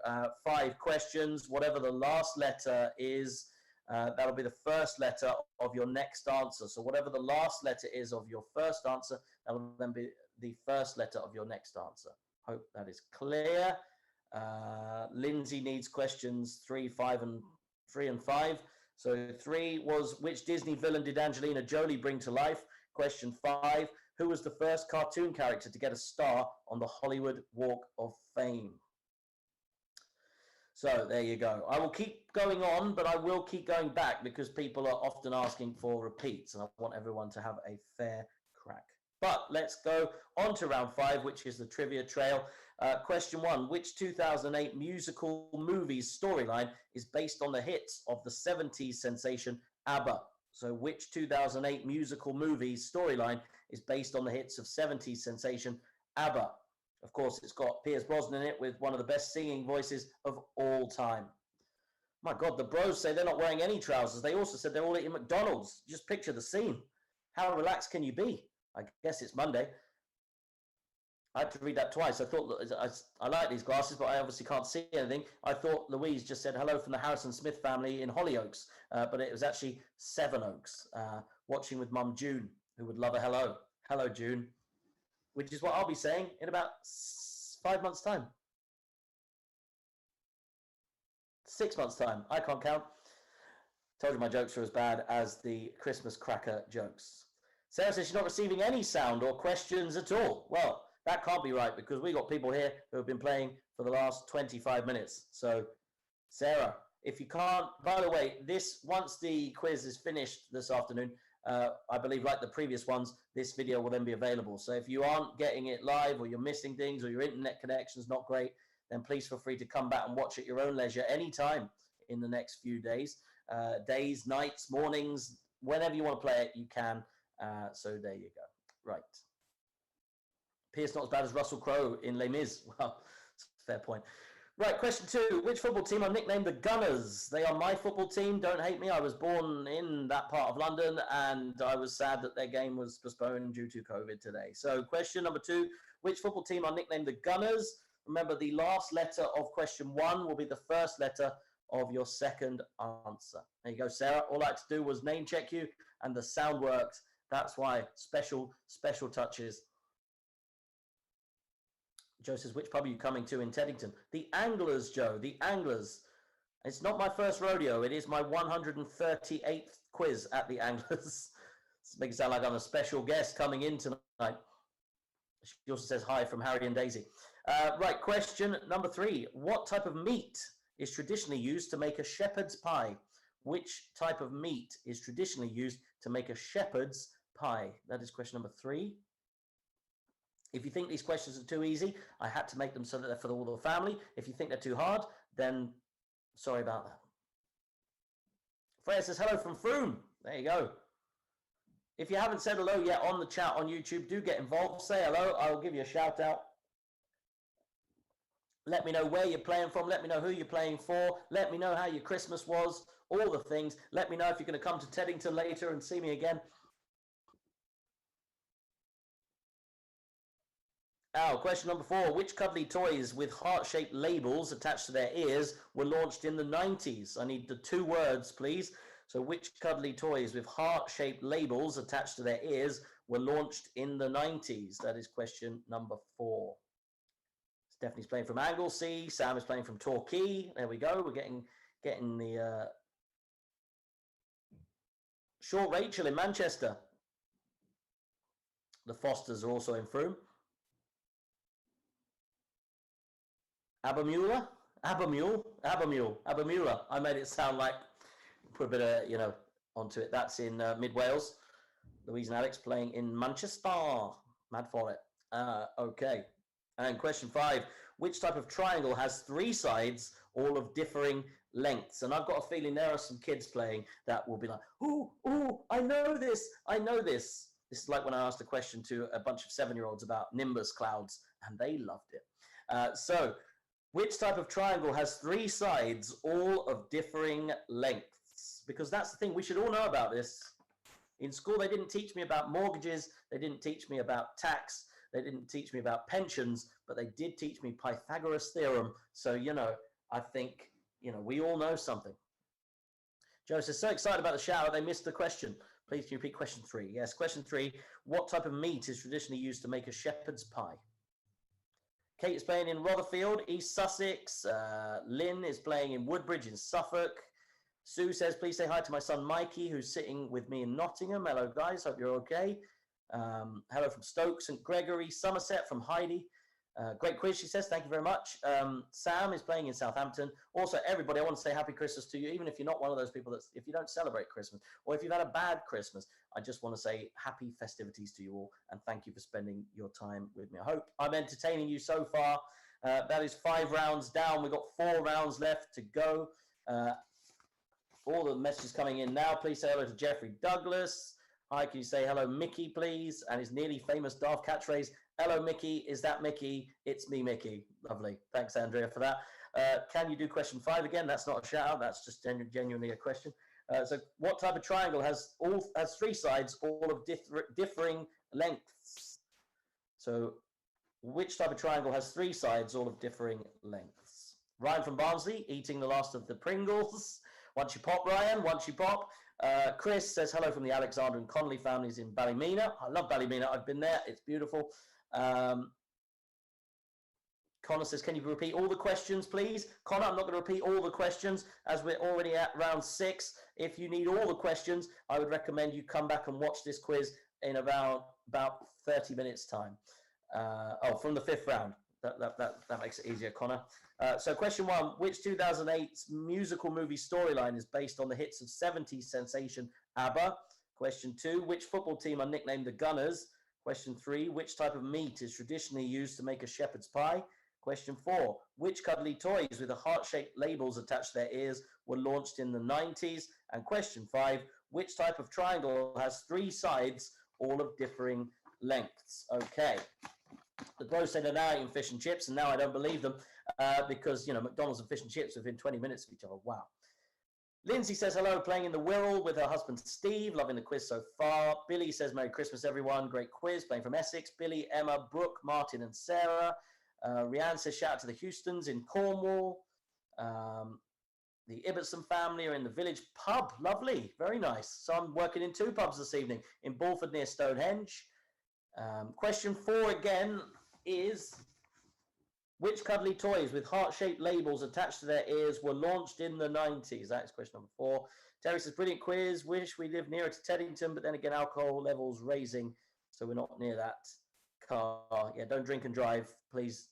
5 questions. Whatever the last letter is, that'll be the first letter of your next answer. So whatever the last letter is of your first answer, that'll then be the first letter of your next answer. Hope that is clear. Lindsay needs questions 3 and 5. So 3 was, which Disney villain did Angelina Jolie bring to life? Question 5, who was the first cartoon character to get a star on the Hollywood Walk of Fame? So there you go. I will keep going on, but I will keep going back because people are often asking for repeats, and I want everyone to have a fair crack. But let's go on to round 5, which is the Trivia Trail. Question 1, which 2008 musical movie's storyline is based on the hits of the 70s sensation ABBA? So which 2008 musical movie's storyline is based on the hits of 70s sensation ABBA? Of course, it's got Pierce Brosnan in it with one of the best singing voices of all time. My God, the bros say they're not wearing any trousers. They also said they're all eating McDonald's. Just picture the scene. How relaxed can you be? I guess it's Monday. I had to read that twice. I thought I like these glasses, but I obviously can't see anything. I thought Louise just said hello from the Harrison Smith family in Hollyoaks, but it was actually Sevenoaks, watching with Mum June, who would love a hello. Hello, June. Which is what I'll be saying in about 5 months' time. 6 months' time. I can't count. Told you my jokes are as bad as the Christmas cracker jokes. Sarah says she's not receiving any sound or questions at all. Well, that can't be right because we got people here who have been playing for the last 25 minutes. So, Sarah, if you can't, by the way, once the quiz is finished this afternoon, I believe like the previous ones, this video will then be available. So if you aren't getting it live or you're missing things or your internet connection's not great, then please feel free to come back and watch at your own leisure anytime in the next few days. Days, nights, mornings, whenever you want to play it, you can. So there you go. Right. Pierce not as bad as Russell Crowe in Les Mis. Well, it's a fair point. Right, question 2. Which football team are nicknamed the Gunners? They are my football team. Don't hate me. I was born in that part of London, and I was sad that their game was postponed due to COVID today. So question number 2. Which football team are nicknamed the Gunners? Remember, the last letter of question 1 will be the first letter of your second answer. There you go, Sarah. All I had to do was name check you, and the sound worked. That's why special touches. Joe says, which pub are you coming to in Teddington? The Anglers, Joe, the Anglers. It's not my first rodeo. It is my 138th quiz at the Anglers. This makes it sound like I'm a special guest coming in tonight. She also says hi from Harry and Daisy. Right, question number 3. What type of meat is traditionally used to make a shepherd's pie? Which type of meat is traditionally used to make a shepherd's pie? That is question number 3. If you think these questions are too easy, I had to make them so that they're for all the family. If you think they're too hard, then sorry about that. Freya says, hello from Froome. There you go. If you haven't said hello yet on the chat on YouTube, do get involved. Say hello. I will give you a shout out. Let me know where you're playing from. Let me know who you're playing for. Let me know how your Christmas was. All the things. Let me know if you're going to come to Teddington later and see me again. Question number 4. Which cuddly toys with heart-shaped labels attached to their ears were launched in the 90s? I need the 2 words, please. So which cuddly toys with heart-shaped labels attached to their ears were launched in the 90s? That is question number 4. Stephanie's playing from Anglesey. Sam is playing from Torquay. There we go. We're getting the Short Rachel in Manchester. The Fosters are also in Frome. Abermula. I made it sound like, put a bit of, onto it. That's in mid Wales. Louise and Alex playing in Manchester. Mad for it. Okay. And question 5. Which type of triangle has 3 sides, all of differing lengths? And I've got a feeling there are some kids playing that will be like, oh, I know this. This is like when I asked a question to a bunch of 7-year-olds about nimbus clouds, and they loved it. So, which type of triangle has 3 sides, all of differing lengths? Because that's the thing, we should all know about this. In school, they didn't teach me about mortgages, they didn't teach me about tax, they didn't teach me about pensions, but they did teach me Pythagoras' theorem. So, I think, we all know something. Joe says, so excited about the shower, they missed the question. Please can you repeat question 3? Yes, question 3. What type of meat is traditionally used to make a shepherd's pie? Kate is playing in Rotherfield, East Sussex. Lynn is playing in Woodbridge in Suffolk. Sue says, please say hi to my son Mikey, who's sitting with me in Nottingham. Hello, guys. Hope you're okay. Hello from Stoke, St. Gregory, Somerset from Heidi. Great quiz, she says. Thank you very much. Sam is playing in Southampton. Also, everybody, I want to say happy Christmas to you, even if you're not one of those people that, if you don't celebrate Christmas, or if you've had a bad Christmas, I just want to say happy festivities to you all, and thank you for spending your time with me. I hope I'm entertaining you so far. That is 5 rounds down. We've got 4 rounds left to go. All the messages coming in now. Please say hello to Jeffrey Douglas. Hi, can you say hello, Mickey, please? And his nearly famous Daft catchphrase, hello, Mickey. Is that Mickey? It's me, Mickey. Lovely. Thanks, Andrea, for that. Can you do question 5 again? That's not a shout out. That's just genuinely a question. So what type of triangle has 3 sides, all of differing lengths? So which type of triangle has 3 sides, all of differing lengths? Ryan from Barnsley, eating the last of the Pringles. Once you pop, Ryan, once you pop. Chris says hello from the Alexander and Connolly families in Ballymena. I love Ballymena. I've been there. It's beautiful. Connor says, can you repeat all the questions, please? Connor, I'm not going to repeat all the questions as we're already at round 6. If you need all the questions, I would recommend you come back and watch this quiz in about 30 minutes' time. From the 5th round. That makes it easier, Connor. So question 1, which 2008 musical movie storyline is based on the hits of 70s sensation ABBA? Question 2, which football team are nicknamed the Gunners? Question 3, which type of meat is traditionally used to make a shepherd's pie? Question 4, which cuddly toys with the heart-shaped labels attached to their ears were launched in the 90s? And question 5, which type of triangle has 3 sides, all of differing lengths? Okay. The bro said they're now eating fish and chips, and now I don't believe them because, McDonald's and fish and chips within 20 minutes of each other. Wow. Lindsay says hello, playing in the Wirral with her husband Steve. Loving the quiz so far. Billy says Merry Christmas, everyone. Great quiz. Playing from Essex. Billy, Emma, Brooke, Martin, and Sarah. Rianne says shout out to the Houstons in Cornwall. The Ibbotson family are in the village pub. Lovely. Very nice. So I'm working in 2 pubs this evening in Bulford near Stonehenge. Question 4 again is, which cuddly toys with heart-shaped labels attached to their ears were launched in the 90s? That's question number 4. Terry says, brilliant quiz. Wish we lived nearer to Teddington, but then again, alcohol levels raising, so we're not near that car. Yeah, don't drink and drive, please.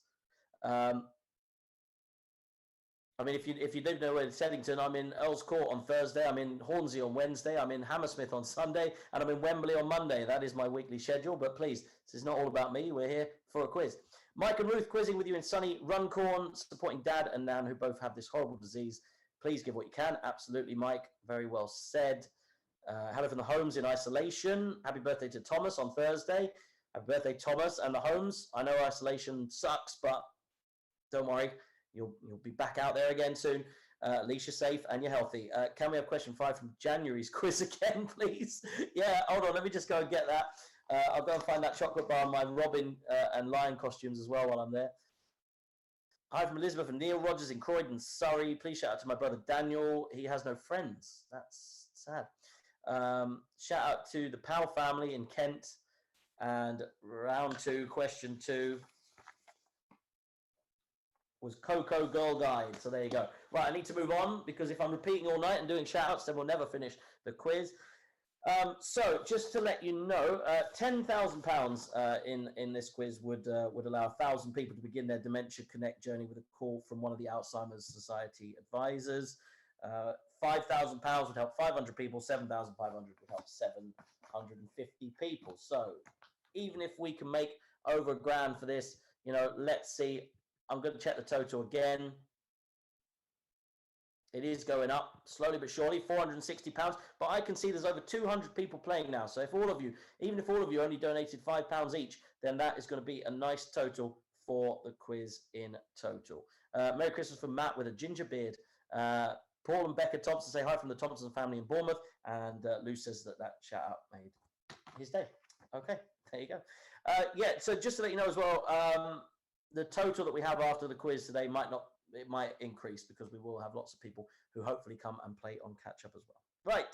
If you don't know where it's Teddington, I'm in Earls Court on Thursday, I'm in Hornsey on Wednesday, I'm in Hammersmith on Sunday, and I'm in Wembley on Monday. That is my weekly schedule, but please, this is not all about me. We're here for a quiz. Mike and Ruth quizzing with you in sunny Runcorn, supporting Dad and Nan, who both have this horrible disease. Please give what you can. Absolutely, Mike. Very well said. Hello from the Holmes in isolation. Happy birthday to Thomas on Thursday. Happy birthday, Thomas and the Holmes. I know isolation sucks, but don't worry. You'll be back out there again soon. At least you're safe and you're healthy. Can we have question 5 from January's quiz again, please? Yeah, hold on. Let me just go and get that. I'll go and find that chocolate bar and my Robin and Lion costumes as well while I'm there. Hi from Elizabeth and Neil Rogers in Croydon, Surrey. Please shout out to my brother Daniel. He has no friends. That's sad. Shout out to the Powell family in Kent. And round 2, question 2 was Coco Girl Guide. So there you go. Right, I need to move on because if I'm repeating all night and doing shout outs, then we'll never finish the quiz. So just to let you know, £10,000 in this quiz would allow 1,000 people to begin their Dementia Connect journey with a call from one of the Alzheimer's Society advisors. £5,000 would help 500 people. 7,500 would help 750 people. So even if we can make over £1,000 for this, you know, let's see. I'm going to check the total again. It is going up slowly but surely, £460. But I can see there's over 200 people playing now. So if all of you, even if all of you only donated £5 each, then that is going to be a nice total for the quiz in total. Merry Christmas from Matt with a ginger beard. Paul and Becca Thompson say hi from the Thompson family in Bournemouth. And Lou says that shout out made his day. Okay, there you go. Yeah, so just to let you know as well, the total that we have after the quiz today might increase because we will have lots of people who hopefully come and play on catch up as well. Right,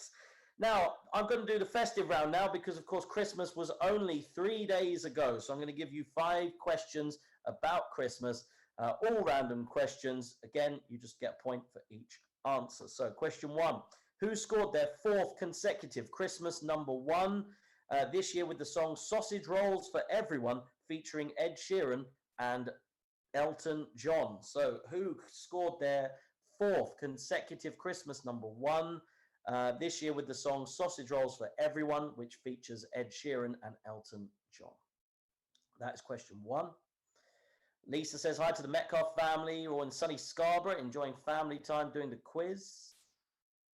now I'm going to do the festive round now because of course Christmas was only 3 days ago. So I'm going to give you 5 questions about Christmas, all random questions. Again, you just get a point for each answer. So question 1, who scored their 4th consecutive Christmas #1 this year with the song Sausage Rolls for Everyone featuring Ed Sheeran and Elton John? So who scored their 4th consecutive Christmas #1 this year with the song Sausage Rolls for Everyone, which features Ed Sheeran and Elton John? That is question 1. Lisa says hi to the Metcalf family or in sunny Scarborough, enjoying family time doing the quiz.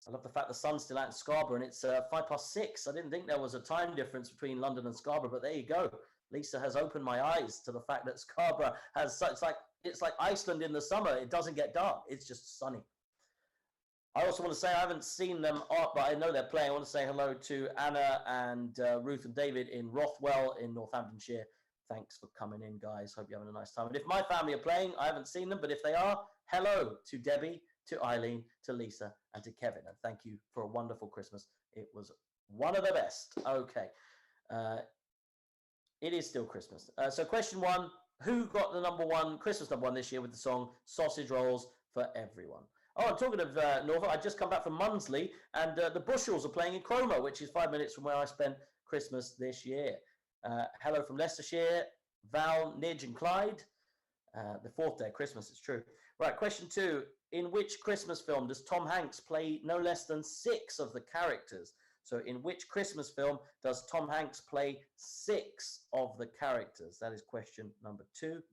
I love the fact the sun's still out in Scarborough and it's 6:05. I didn't think there was a time difference between London and Scarborough, but there you go. Lisa has opened my eyes to the fact that Scarborough has such it's like Iceland in the summer. It doesn't get dark. It's just sunny. I also want to say I haven't seen them, but I know they're playing. I want to say hello to Anna and Ruth and David in Rothwell in Northamptonshire. Thanks for coming in, guys. Hope you're having a nice time. And if my family are playing, I haven't seen them, but if they are, hello to Debbie, to Eileen, to Lisa, and to Kevin. And thank you for a wonderful Christmas. It was one of the best. Okay. It is still Christmas. So question 1, who got the #1, Christmas #1 this year with the song Sausage Rolls for Everyone? Oh, I'm talking of Norfolk. I just come back from Munsley, and the Bushels are playing in Cromer, which is 5 minutes from where I spent Christmas this year. Hello from Leicestershire, Val, Nidge and Clyde. The 4th day of Christmas, it's true. Right, question 2. In which Christmas film does Tom Hanks play no less than 6 of the characters? So in which Christmas film does Tom Hanks play 6 of the characters? That is question number 2.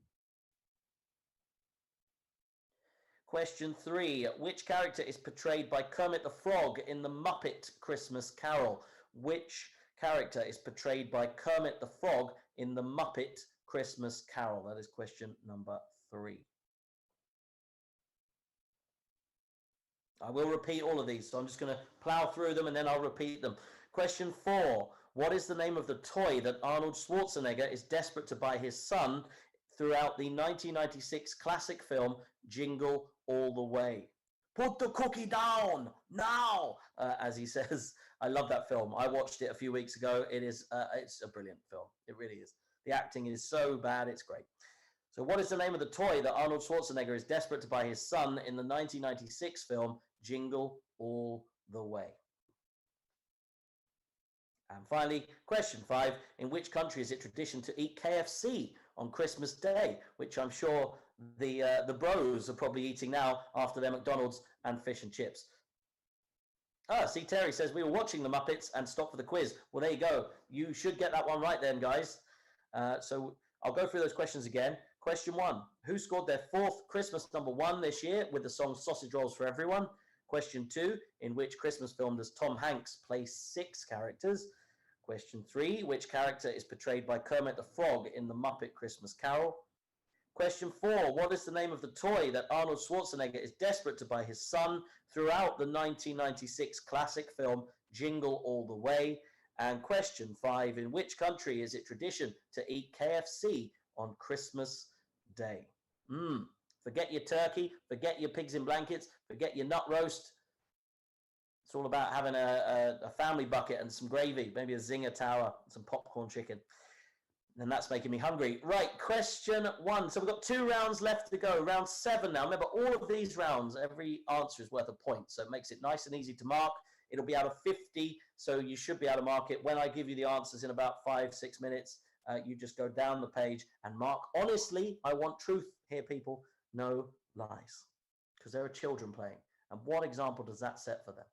Question 3. Which character is portrayed by Kermit the Frog in the Muppet Christmas Carol? Which character is portrayed by Kermit the Frog in the Muppet Christmas Carol? That is question number 3. I will repeat all of these, so I'm just going to plow through them and then I'll repeat them. Question 4. What is the name of the toy that Arnold Schwarzenegger is desperate to buy his son throughout the 1996 classic film Jingle All the Way? Put the cookie down now, as he says. I love that film. I watched it a few weeks ago. It's a brilliant film. It really is. The acting is so bad, it's great. So what is the name of the toy that Arnold Schwarzenegger is desperate to buy his son in the 1996 film Jingle All the Way? And finally, question 5. In which country is it tradition to eat KFC on Christmas Day? Which I'm sure the bros are probably eating now after their McDonald's and fish and chips. See, Terry says we were watching the Muppets and stopped for the quiz. Well, there you go. You should get that one right then, guys. So I'll go through those questions again. Question 1. Who scored their 4th Christmas #1 this year with the song Sausage Rolls for Everyone? Question 2. In which Christmas film does Tom Hanks play 6 characters? Question 3. Which character is portrayed by Kermit the Frog in the Muppet Christmas Carol? Question 4. What is the name of the toy that Arnold Schwarzenegger is desperate to buy his son throughout the 1996 classic film Jingle All the Way? And question 5, in which country is it tradition to eat KFC on Christmas Day? Forget your turkey, forget your pigs in blankets, forget your nut roast. It's all about having a family bucket and some gravy, maybe a zinger tower, some popcorn chicken. And that's making me hungry. Right, question 1. So we've got 2 rounds left to go. Round 7 now. Remember, all of these rounds, every answer is worth a point. So it makes it nice and easy to mark. It'll be out of 50, so you should be able to mark it. When I give you the answers in about 5-6 minutes, you just go down the page and mark. Honestly, I want truth here, people. No lies. Because there are children playing. And what example does that set for them?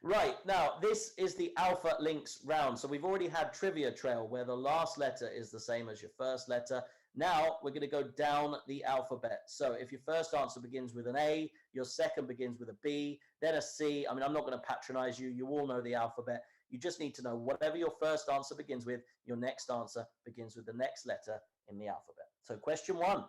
Right, now, this is the Alpha Links round. So we've already had Trivia Trail, where the last letter is the same as your first letter. Now, we're going to go down the alphabet. So if your first answer begins with an A, your second begins with a B, then a C. I mean, I'm not going to patronize you. You all know the alphabet. You just need to know whatever your first answer begins with, your next answer begins with the next letter in the alphabet. So question 1,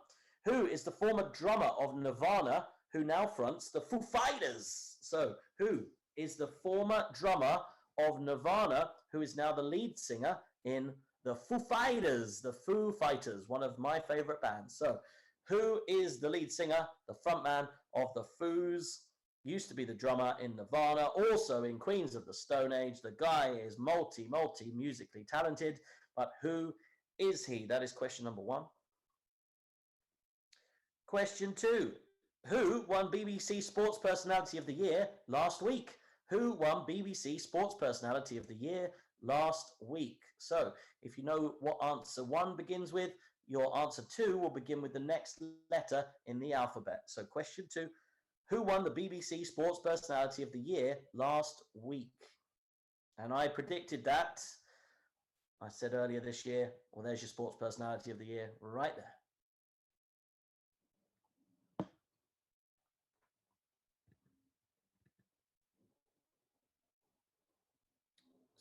who is the former drummer of Nirvana who now fronts the Foo Fighters? So who is the former drummer of Nirvana who is now the lead singer in the Foo Fighters? The Foo Fighters, one of my favorite bands. So who is the lead singer, the frontman of the Foos? Used to be the drummer in Nirvana, also in Queens of the Stone Age. The guy is multi musically talented, but who is he? That is question number 1. Question 2, who won BBC Sports Personality of the Year last week? Who won BBC Sports Personality of the Year last week? So if you know what answer 1 begins with, your answer 2 will begin with the next letter in the alphabet. So question 2, who won the BBC Sports Personality of the Year last week? And I predicted that. I said earlier this year, well, there's your Sports Personality of the Year right there.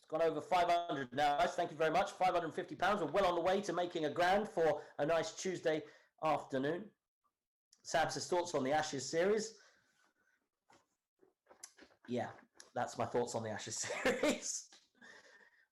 Gone over 500 now, guys. Thank you very much. £550. We're well on the way to making a grand for a nice Tuesday afternoon. Sam says thoughts on the Ashes series. Yeah, that's my thoughts on the Ashes series.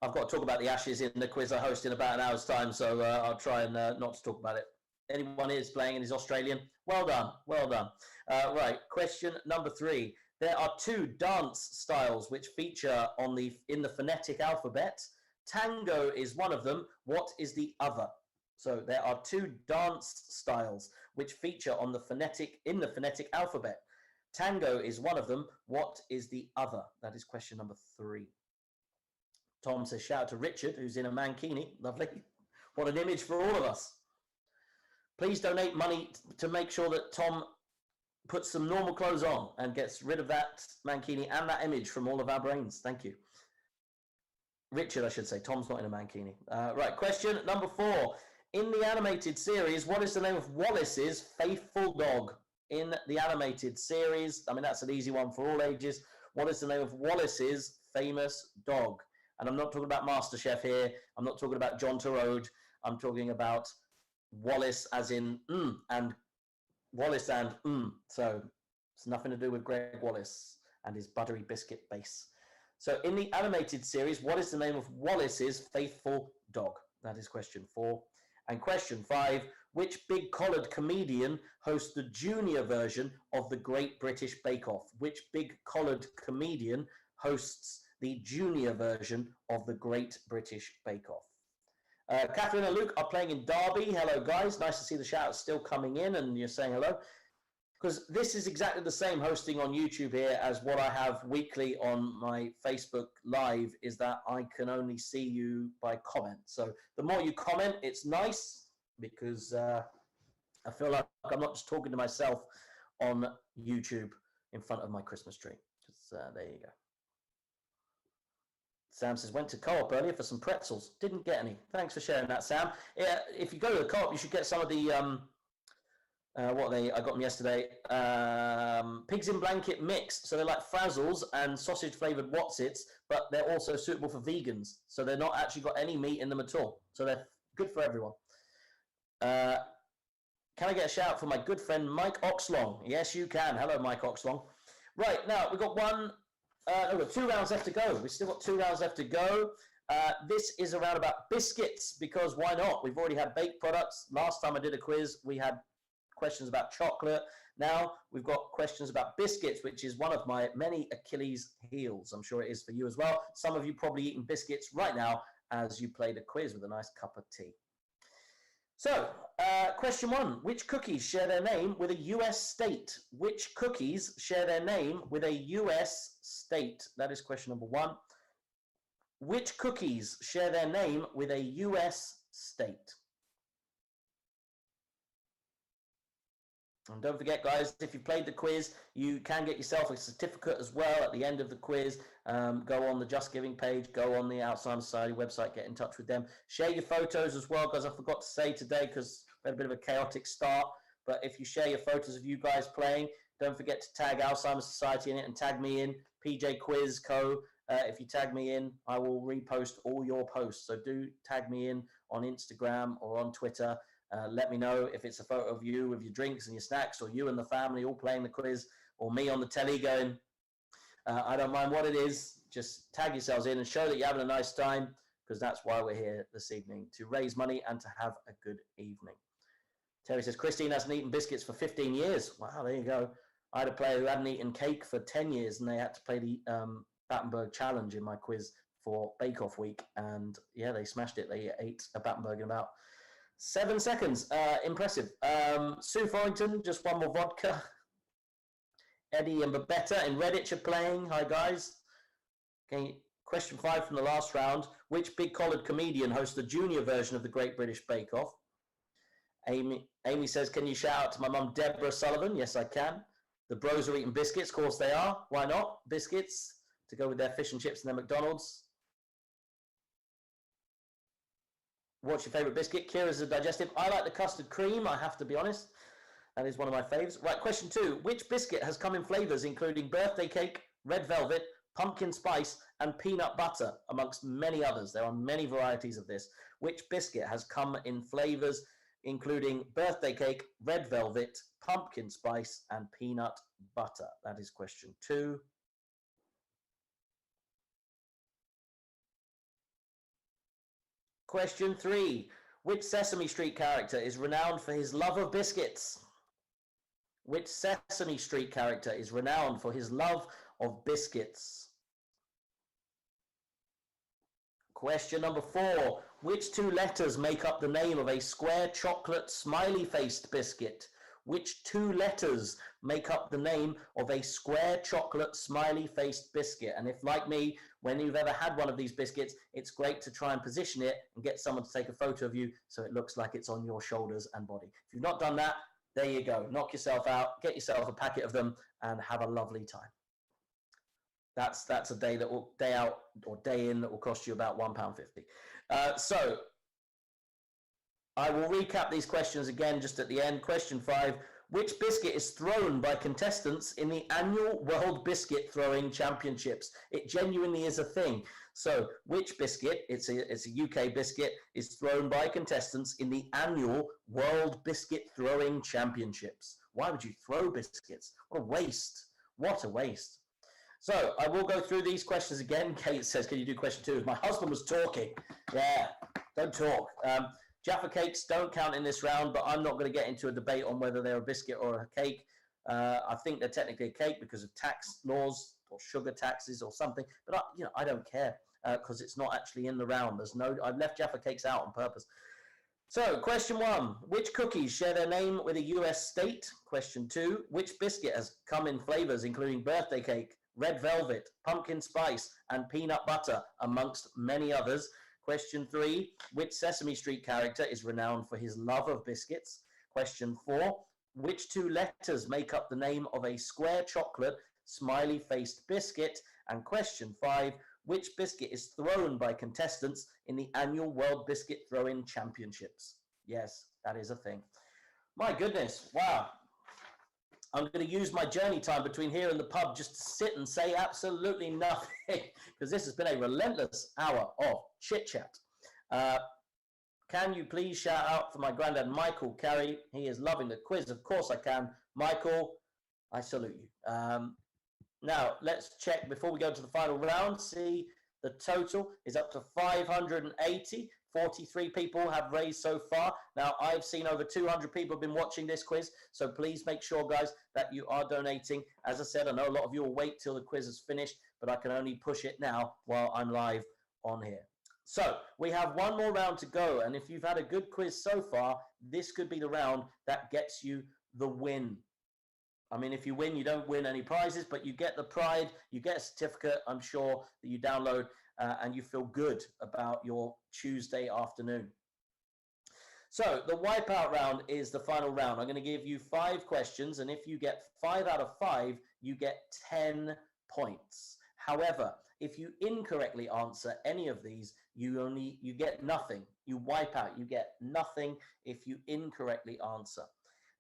I've got to talk about the Ashes in the quiz I host in about an hour's time, so I'll try and not to talk about it. Anyone is playing and is Australian? Well done, well done. Right, question number 3. There are 2 dance styles which feature in the phonetic alphabet. Tango is one of them. What is the other? So there are 2 dance styles which feature in the phonetic alphabet. Tango is one of them. What is the other? That is question number 3. Tom says, shout out to Richard, who's in a mankini. Lovely. What an image for all of us. Please donate money to make sure that Tom puts some normal clothes on and gets rid of that mankini and that image from all of our brains. Thank you. Richard, I should say. Tom's not in a mankini. Right, question number 4. In the animated series, what is the name of Wallace's faithful dog? In the animated series, I mean, that's an easy one for all ages. What is the name of Wallace's famous dog? And I'm not talking about MasterChef here. I'm not talking about John Turode. I'm talking about Wallace as in and Wallace and so it's nothing to do with Greg Wallace and his buttery biscuit base. So in the animated series, what is the name of Wallace's faithful dog? That is question 4. And question 5, which big collared comedian hosts the junior version of the Great British Bake Off? Which big collared comedian hosts the junior version of the Great British Bake Off? Catherine and Luke are playing in Derby. Hello, guys. Nice to see the shout-outs still coming in and you're saying hello. Because this is exactly the same hosting on YouTube here as what I have weekly on my Facebook Live, is that I can only see you by comment. So the more you comment, it's nice, because I feel like I'm not just talking to myself on YouTube in front of my Christmas tree. There you go. Sam says, went to Co-op earlier for some pretzels. Didn't get any. Thanks for sharing that, Sam. Yeah, if you go to the Co-op, you should get some of the, I got them yesterday, pigs in blanket mix. So they're like frazzles and sausage-flavoured Wotsits, but they're also suitable for vegans. So they're not actually got any meat in them at all. So they're good for everyone. Can I get a shout out for my good friend Mike Oxlong? Yes, you can. Hello, Mike Oxlong. Right, now we've got we've got 2 rounds left to go. We've still got 2 rounds left to go. This is around about biscuits, because why not? We've already had baked products. Last time I did a quiz, we had questions about chocolate. Now we've got questions about biscuits, which is one of my many Achilles heels. I'm sure it is for you as well. Some of you probably eating biscuits right now as you play the quiz with a nice cup of tea. So, question 1. Which cookies share their name with a US state? Which cookies share their name with a US state? That is question number 1. Which cookies share their name with a US state? And don't forget, guys, if you played the quiz, you can get yourself a certificate as well at the end of the quiz. Go on the Just Giving page, go on the Alzheimer Society website, get in touch with them. Share your photos as well, guys. I forgot to say today because we had a bit of a chaotic start. But if you share your photos of you guys playing, don't forget to tag Alzheimer Society in it and tag me in, PJ Quiz Co. If you tag me in, I will repost all your posts. So do tag me in on Instagram or on Twitter. Let me know if it's a photo of you with your drinks and your snacks, or you and the family all playing the quiz, or me on the telly going, I don't mind what it is. Just tag yourselves in and show that you're having a nice time, because that's why we're here this evening, to raise money and to have a good evening. Terry says, Christine hasn't eaten biscuits for 15 years. Wow, there you go. I had a player who hadn't eaten cake for 10 years, and they had to play the Battenberg Challenge in my quiz for Bake Off Week. And yeah, they smashed it. They ate a Battenberg in about 7 seconds. Impressive. Sue Forrington, just one more vodka. Eddie and Babetta in Redditch are playing. Hi, guys. Okay, question 5 from the last round. Which big collared comedian hosts the junior version of the Great British Bake Off? Amy says, can you shout out to my mum, Deborah Sullivan? Yes, I can. The bros are eating biscuits. Of course they are. Why not? Biscuits to go with their fish and chips and their McDonald's. What's your favourite biscuit? Kira's a digestive. I like the custard cream, I have to be honest. That is one of my favourites. Right, question 2. Which biscuit has come in flavours including birthday cake, red velvet, pumpkin spice, and peanut butter, amongst many others? There are many varieties of this. Which biscuit has come in flavours including birthday cake, red velvet, pumpkin spice, and peanut butter? That is question 2. Question 3. Which Sesame Street character is renowned for his love of biscuits? Which Sesame Street character is renowned for his love of biscuits? Question number 4. Which 2 letters make up the name of a square chocolate smiley-faced biscuit? Which 2 letters make up the name of a square chocolate smiley-faced biscuit? And if, like me, when you've ever had one of these biscuits, it's great to try and position it and get someone to take a photo of you so it looks like it's on your shoulders and body. If you've not done that, there you go. Knock yourself out, get yourself a packet of them, and have a lovely time. That's a day out or day in that will cost you about £1.50. So I will recap these questions again just at the end. Question 5. Which biscuit is thrown by contestants in the annual World Biscuit Throwing Championships? It genuinely is a thing. So which biscuit, it's a UK biscuit, is thrown by contestants in the annual World Biscuit Throwing Championships? Why would you throw biscuits? What a waste. What a waste. So I will go through these questions again. Kate says, can you do question 2? My husband was talking. Yeah, don't talk. Jaffa cakes don't count in this round, but I'm not going to get into a debate on whether they're a biscuit or a cake. I think they're technically a cake because of tax laws or sugar taxes or something. But I don't care because it's not actually in the round. I've left Jaffa cakes out on purpose. So question 1, which cookies share their name with a US state? Question 2, which biscuit has come in flavors including birthday cake, red velvet, pumpkin spice, and peanut butter, amongst many others? Question 3, which Sesame Street character is renowned for his love of biscuits? Question 4, which 2 letters make up the name of a square chocolate smiley-faced biscuit? And question 5, which biscuit is thrown by contestants in the annual World Biscuit Throwing Championships? Yes, that is a thing. My goodness, wow. I'm going to use my journey time between here and the pub just to sit and say absolutely nothing, because this has been a relentless hour of chit-chat. Can you please shout out for my granddad, Michael Carey? He is loving the quiz. Of course I can. Michael, I salute you. Now, let's check before we go to the final round, see The total is up to 580. 43 people have raised so far. Now, I've seen over 200 people have been watching this quiz, so please make sure, guys, that you are donating. As I said, I know a lot of you will wait till the quiz is finished, but I can only push it now while I'm live on here. So we have one more round to go, and if you've had a good quiz so far, this could be the round that gets you the win. I mean, if you win, you don't win any prizes, but you get the pride, you get a certificate, I'm sure, that you download, and you feel good about your Tuesday afternoon. So the Wipeout round is the final round. I'm going to give you 5 questions, and if you get 5 out of 5, you get 10 points. However, if you incorrectly answer any of these, you get nothing. You wipe out. You get nothing if you incorrectly answer.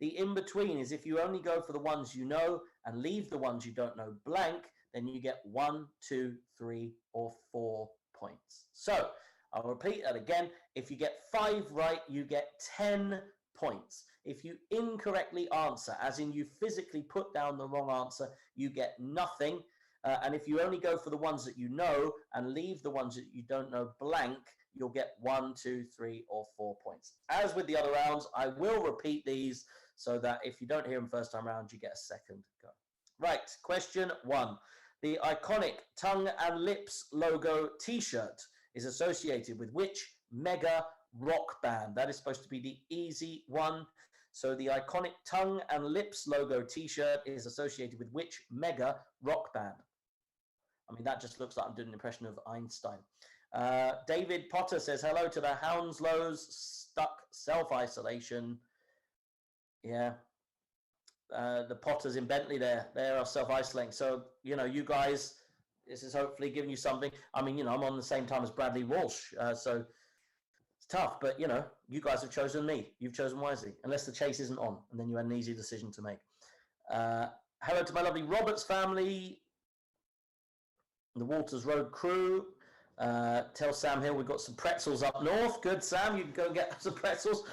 The in-between is if you only go for the ones you know and leave the ones you don't know blank, then you get 1, 2, 3, or 4 points. So I'll repeat that again. If you get 5 right, you get 10 points. If you incorrectly answer, as in you physically put down the wrong answer, you get nothing. And if you only go for the ones that you know and leave the ones that you don't know blank, you'll get 1, 2, 3, or 4 points. As with the other rounds, I will repeat these so that if you don't hear them first time round, you get a second go. Right, question 1. The iconic tongue and lips logo t-shirt is associated with which mega rock band? That is supposed to be the easy one. So the iconic tongue and lips logo t-shirt is associated with which mega rock band? I mean, that just looks like I'm doing an impression of Einstein. David Potter says, hello to the Hounslows stuck self-isolation. Yeah. The Potters in Bentley there, they are self-isolating. So, you know, you guys, this is hopefully giving you something. I mean, you know, I'm on the same time as Bradley Walsh. So it's tough, but, you know, you guys have chosen me. You've chosen wisely, unless the chase isn't on. And then you had an easy decision to make. Hello to my lovely Roberts family. The Walters Road crew. Tell Sam Hill we've got some pretzels up north. Good, Sam. You can go and get some pretzels.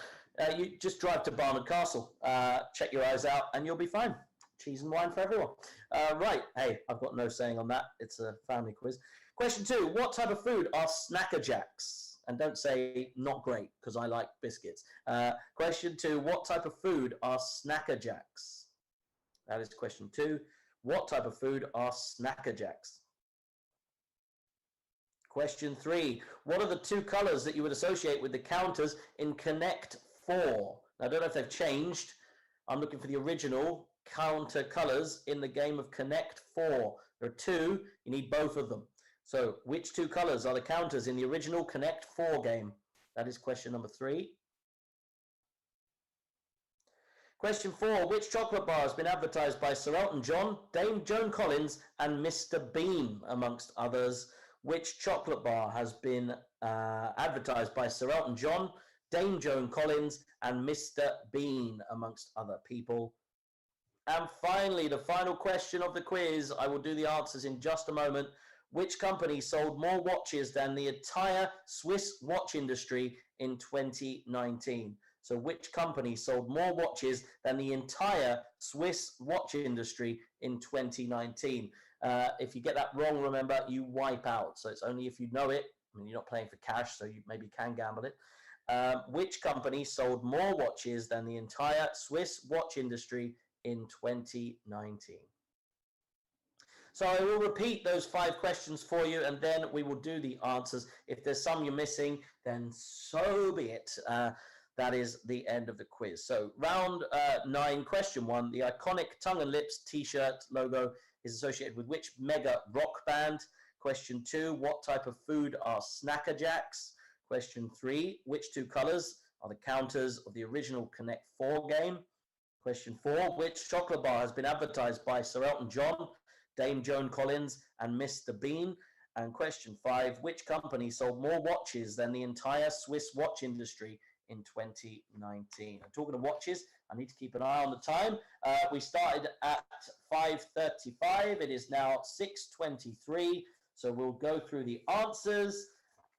You just drive to Barnard Castle. Check your eyes out, and you'll be fine. Cheese and wine for everyone. Right. Hey, I've got no saying on that. It's a family quiz. Question 2. What type of food are Snacker Jacks? And don't say not great, because I like biscuits. Question 2. What type of food are Snacker Jacks? That is question 2. What type of food are Snacker Jacks? Question 3. What are the 2 colors that you would associate with the counters in Connect 4? Now, I don't know if they've changed. I'm looking for the original counter colors in the game of Connect 4. There are 2. You need both of them. So which 2 colors are the counters in the original Connect 4 game? That is question number 3. Question 4. Which chocolate bar has been advertised by Sir Elton John, Dame Joan Collins, and Mr. Bean, amongst others? Which chocolate bar has been advertised by Sir Elton John, Dame Joan Collins, and Mr. Bean, amongst other people? And finally, the final question of the quiz. I will do the answers in just a moment. Which company sold more watches than the entire Swiss watch industry in 2019? So which company sold more watches than the entire Swiss watch industry in 2019? If you get that wrong, remember, you wipe out. So it's only if you know it. I mean, you're not playing for cash, so you maybe can gamble it. Which company sold more watches than the entire Swiss watch industry in 2019? So I will repeat those 5 questions for you, and then we will do the answers. If there's some you're missing, then so be it. That is the end of the quiz. So round 9, question 1. The iconic tongue and lips t-shirt logo is associated with which mega rock band? Question 2. What type of food are Snacker Jacks? Question 3. Which 2 colors are the counters of the original Connect 4 game? Question 4. Which chocolate bar has been advertised by Sir Elton John, Dame Joan Collins, and Mr. Bean? And question 5. Which company sold more watches than the entire Swiss watch industry in 2019? I'm talking of watches. I need to keep an eye on the time. We started at 5:35. It is now 6:23. So we'll go through the answers,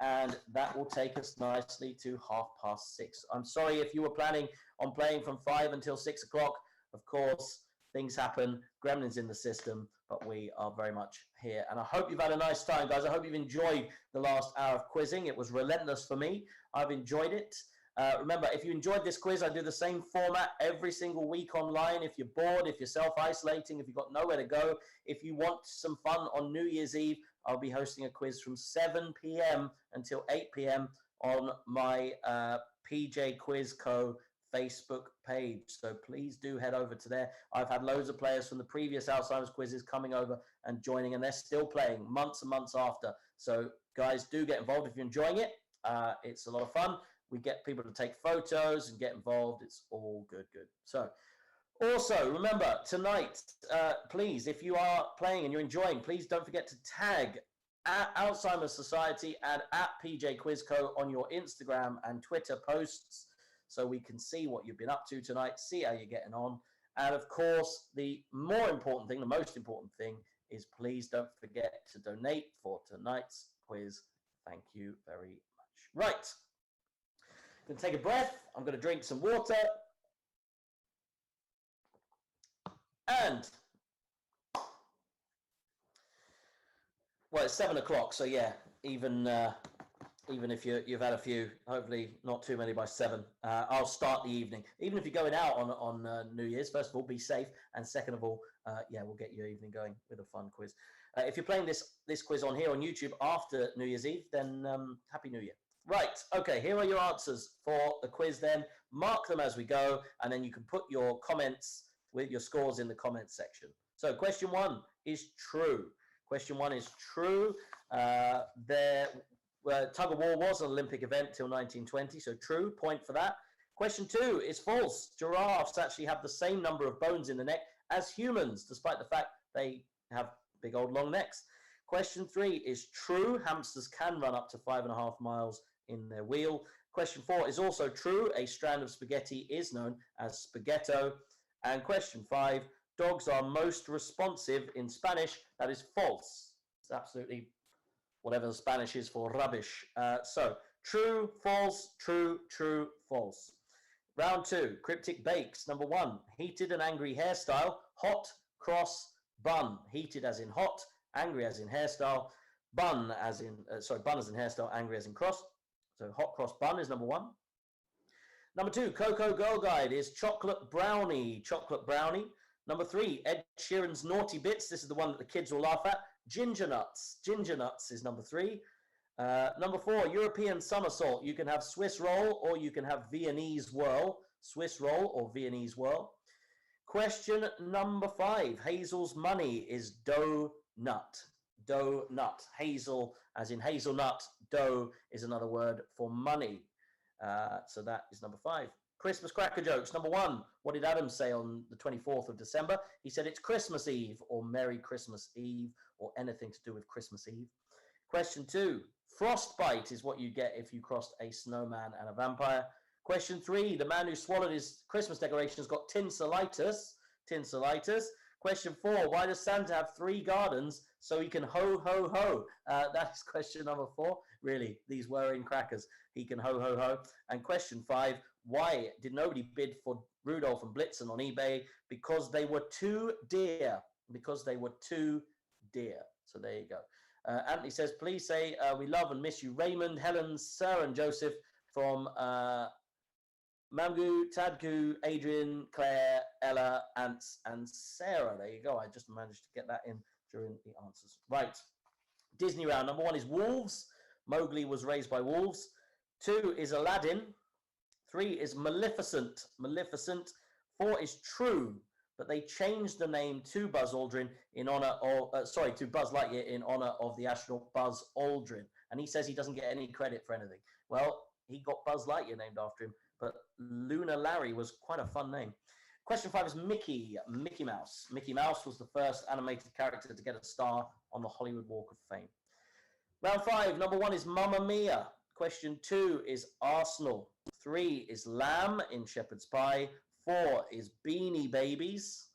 and that will take us nicely to 6:30. I'm sorry if you were planning on playing from 5 until 6 o'clock. Of course, things happen, gremlins in the system, but we are very much here. And I hope you've had a nice time, guys. I hope you've enjoyed the last hour of quizzing. It was relentless for me. I've enjoyed it. Remember, if you enjoyed this quiz, I do the same format every single week online. If you're bored, if you're self-isolating, if you've got nowhere to go, if you want some fun on New Year's Eve, I'll be hosting a quiz from 7 p.m. until 8 p.m. on my PJ Quiz Co. Facebook page. So please do head over to there. I've had loads of players from the previous Alzheimer's quizzes coming over and joining, and they're still playing months and months after. So guys, do get involved if you're enjoying it. It's a lot of fun. We get people to take photos and get involved. It's all good. So also remember tonight, please, if you are playing and you're enjoying, please don't forget to tag at Alzheimer's Society and at PJ Quiz Co. on your Instagram and Twitter posts, so we can see what you've been up to tonight, see how you're getting on. And of course, the more important thing, the most important thing is please don't forget to donate for tonight's quiz. Thank you very much. Right. I'm going to take a breath. I'm going to drink some water. And, well, it's 7 o'clock, so yeah, even if you've had a few, hopefully not too many by 7, I'll start the evening. Even if you're going out on New Year's, first of all, be safe, and second of all, yeah, we'll get your evening going with a fun quiz. If you're playing this quiz on here on YouTube after New Year's Eve, then Happy New Year. Right, okay, here are your answers for the quiz then. Mark them as we go, and then you can put your comments with your scores in the comments section. So question 1 is true. Question 1 is true. Tug of war was an Olympic event till 1920, so true, point for that. Question 2 is false. Giraffes actually have the same number of bones in the neck as humans, despite the fact they have big old long necks. Question 3 is true. Hamsters can run up to 5.5 miles in their wheel. Question 4 is also true. A strand of spaghetti is known as spaghetto. And question 5, dogs are most responsive in Spanish. That is false. It's absolutely whatever the Spanish is for rubbish. So true, false, true, true, false. Round 2, cryptic bakes. Number 1, heated and angry hairstyle, hot, cross, bun. Heated as in hot, angry as in hairstyle, bun as in, bun as in hairstyle, angry as in cross. So hot, cross, bun is number 1. Number 2, Cocoa Girl Guide is chocolate brownie. Chocolate brownie. Number 3, Ed Sheeran's Naughty Bits. This is the one that the kids will laugh at. Ginger nuts. Ginger nuts is number 3. Number 4, European somersault. You can have Swiss roll or you can have Viennese whirl. Swiss roll or Viennese whirl. Question number 5, Hazel's money is dough nut. Dough nut. Hazel as in hazelnut. Dough is another word for money. So that is number 5. Christmas cracker jokes. Number 1, what did Adam say on the 24th of December? He said it's Christmas Eve or Merry Christmas Eve or anything to do with Christmas Eve. Question 2, frostbite is what you get if you crossed a snowman and a vampire. Question 3, the man who swallowed his Christmas decorations got tinselitis. Tinselitis. Question 4, why does Santa have 3 gardens so he can ho, ho, ho? That is question number 4. Really, these were in crackers. He can ho, ho, ho. And question 5, why did nobody bid for Rudolph and Blitzen on eBay? Because they were too dear. Because they were too dear. So there you go. Anthony says, please say we love and miss you, Raymond, Helen, Sarah, and Joseph from Mamgu, Tadku, Adrian, Claire, Ella, Ants, and Sarah. There you go. I just managed to get that in during the answers. Right. Disney round. Number 1 is wolves. Mowgli was raised by wolves. 2 is Aladdin. 3 is Maleficent. Maleficent. 4 is True, but they changed the name to Buzz Aldrin in honor of, to Buzz Lightyear in honor of the astronaut Buzz Aldrin. And he says he doesn't get any credit for anything. Well, he got Buzz Lightyear named after him, but Luna Larry was quite a fun name. Question 5 is Mickey. Mickey Mouse. Mickey Mouse was the first animated character to get a star on the Hollywood Walk of Fame. Round 5, number 1 is Mamma Mia. Question 2 is Arsenal. 3 is Lamb in Shepherd's Pie. 4 is Beanie Babies.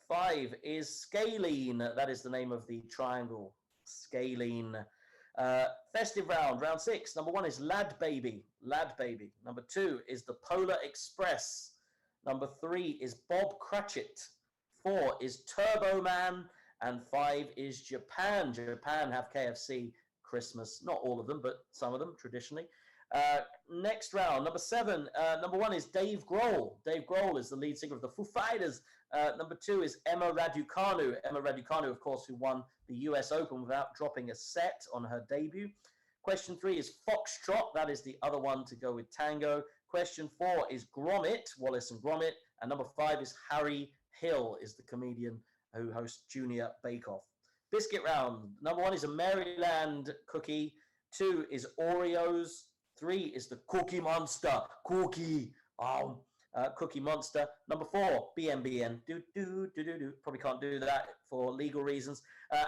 5 is Scalene. That is the name of the triangle. Scalene. Festive round, round 6. Number 1 is Lad Baby. Lad Baby. Number 2 is the Polar Express. Number 3 is Bob Cratchit. 4 is Turbo Man, and 5 is Japan. Japan have KFC Christmas, not all of them, but some of them traditionally. Next round, number 7. Number 1 is Dave Grohl. Dave Grohl is the lead singer of the Foo Fighters. Number 2 is Emma Raducanu. Emma Raducanu, of course, who won the US Open without dropping a set on her debut. Question 3 is Foxtrot. That is the other one to go with Tango. Question 4 is Gromit, Wallace and Gromit. And number 5 is Harry Hill, is the comedian who hosts Junior Bake Off. Biscuit round. Number 1 is a Maryland cookie. 2 is Oreos. 3 is the Cookie Monster. Cookie Monster. Number 4, BNBN. Probably can't do that for legal reasons.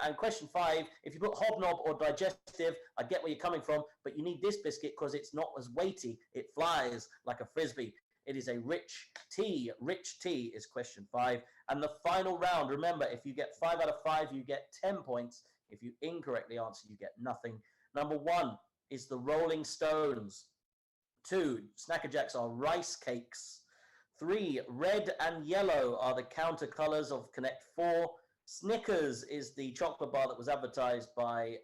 And question 5, if you put Hobnob or Digestive, I get where you're coming from, but you need this biscuit because it's not as weighty. It flies like a Frisbee. It is a rich tea. Rich tea is question 5. And the final round, remember, if you get 5 out of 5, you get 10 points. If you incorrectly answer, you get nothing. Number 1 is the Rolling Stones. 2, Snacker Jacks are rice cakes. 3, red and yellow are the counter colors of Connect 4. Snickers is the chocolate bar that was advertised by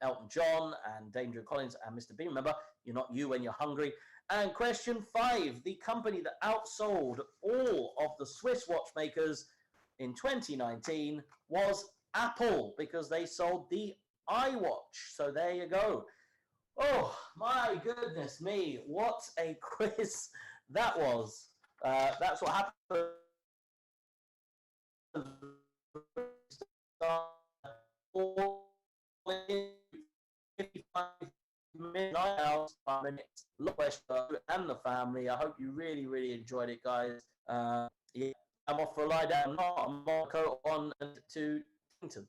Elton John and Danger Collins and Mr. Bean. Remember, you're not you when you're hungry. And question 5, the company that outsold all of the Swiss watchmakers in 2019 was Apple, because they sold the iWatch. So there you go. Oh, my goodness me. What a quiz that was. That's what happened. 55 minutes, and the family. I hope you really, really enjoyed it, guys. Yeah, I'm off for a lie down. I'm Marco on to Kington.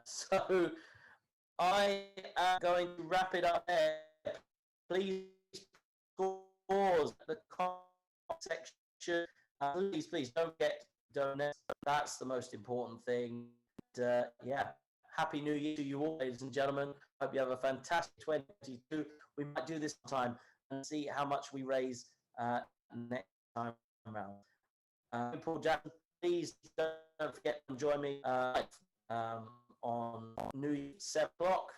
So I am going to wrap it up there. Please pause the comment section. Please don't get donuts. That's the most important thing. Yeah, Happy New Year to you all, ladies and gentlemen. Hope you have a fantastic 2022. We might do this time and see how much we raise next time around. Paul Jackson, please don't forget to join me on New Year 7 o'clock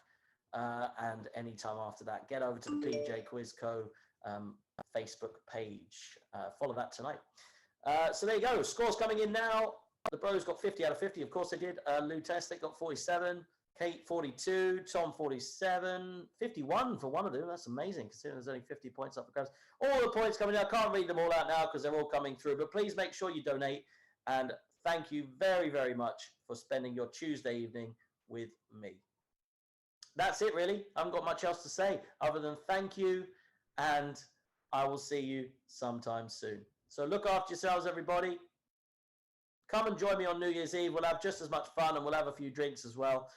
and any time after that. Get over to the PJ Quiz Co. Facebook page. Follow that tonight. So there you go. Scores coming in now. The Bros got 50 out of 50. Of course they did. Lou Test, got 47. Kate, 42. Tom, 47. 51 for one of them. That's amazing, considering there's only 50 points up for grabs. All the points coming in. I can't read them all out now because they're all coming through. But please make sure you donate. And thank you very, very much for spending your Tuesday evening with me. That's it, really. I haven't got much else to say other than thank you. And I will see you sometime soon. So look after yourselves, everybody. Come and join me on New Year's Eve. We'll have just as much fun and we'll have a few drinks as well.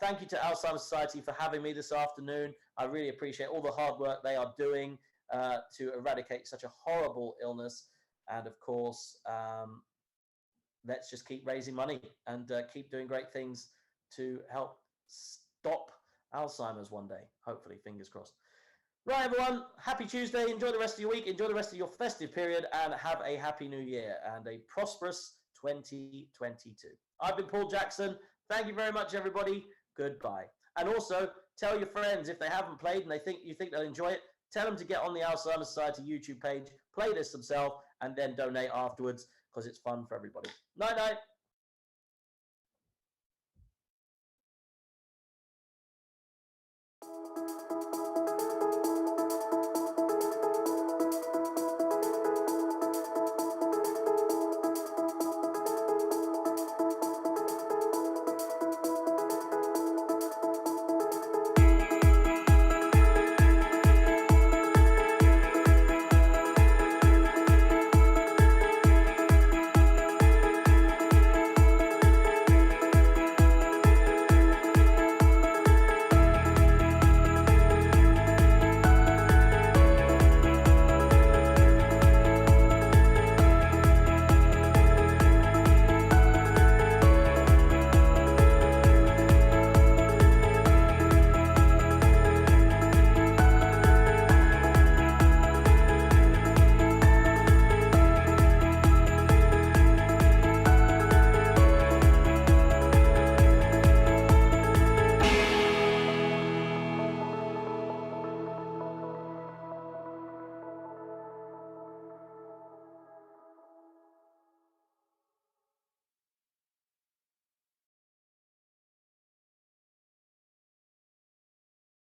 Thank you to Alzheimer Society for having me this afternoon. I really appreciate all the hard work they are doing to eradicate such a horrible illness. And of course, let's just keep raising money and keep doing great things to help stop Alzheimer's one day. Hopefully, fingers crossed. Right, everyone, happy Tuesday. Enjoy the rest of your week. Enjoy the rest of your festive period and have a happy new year and a prosperous 2022. I've been Paul Jackson. Thank you very much, everybody. Goodbye. And also, tell your friends if they haven't played and you think they'll enjoy it, tell them to get on the Alzheimer Society YouTube page, play this themselves, and then donate afterwards because it's fun for everybody. Night-night.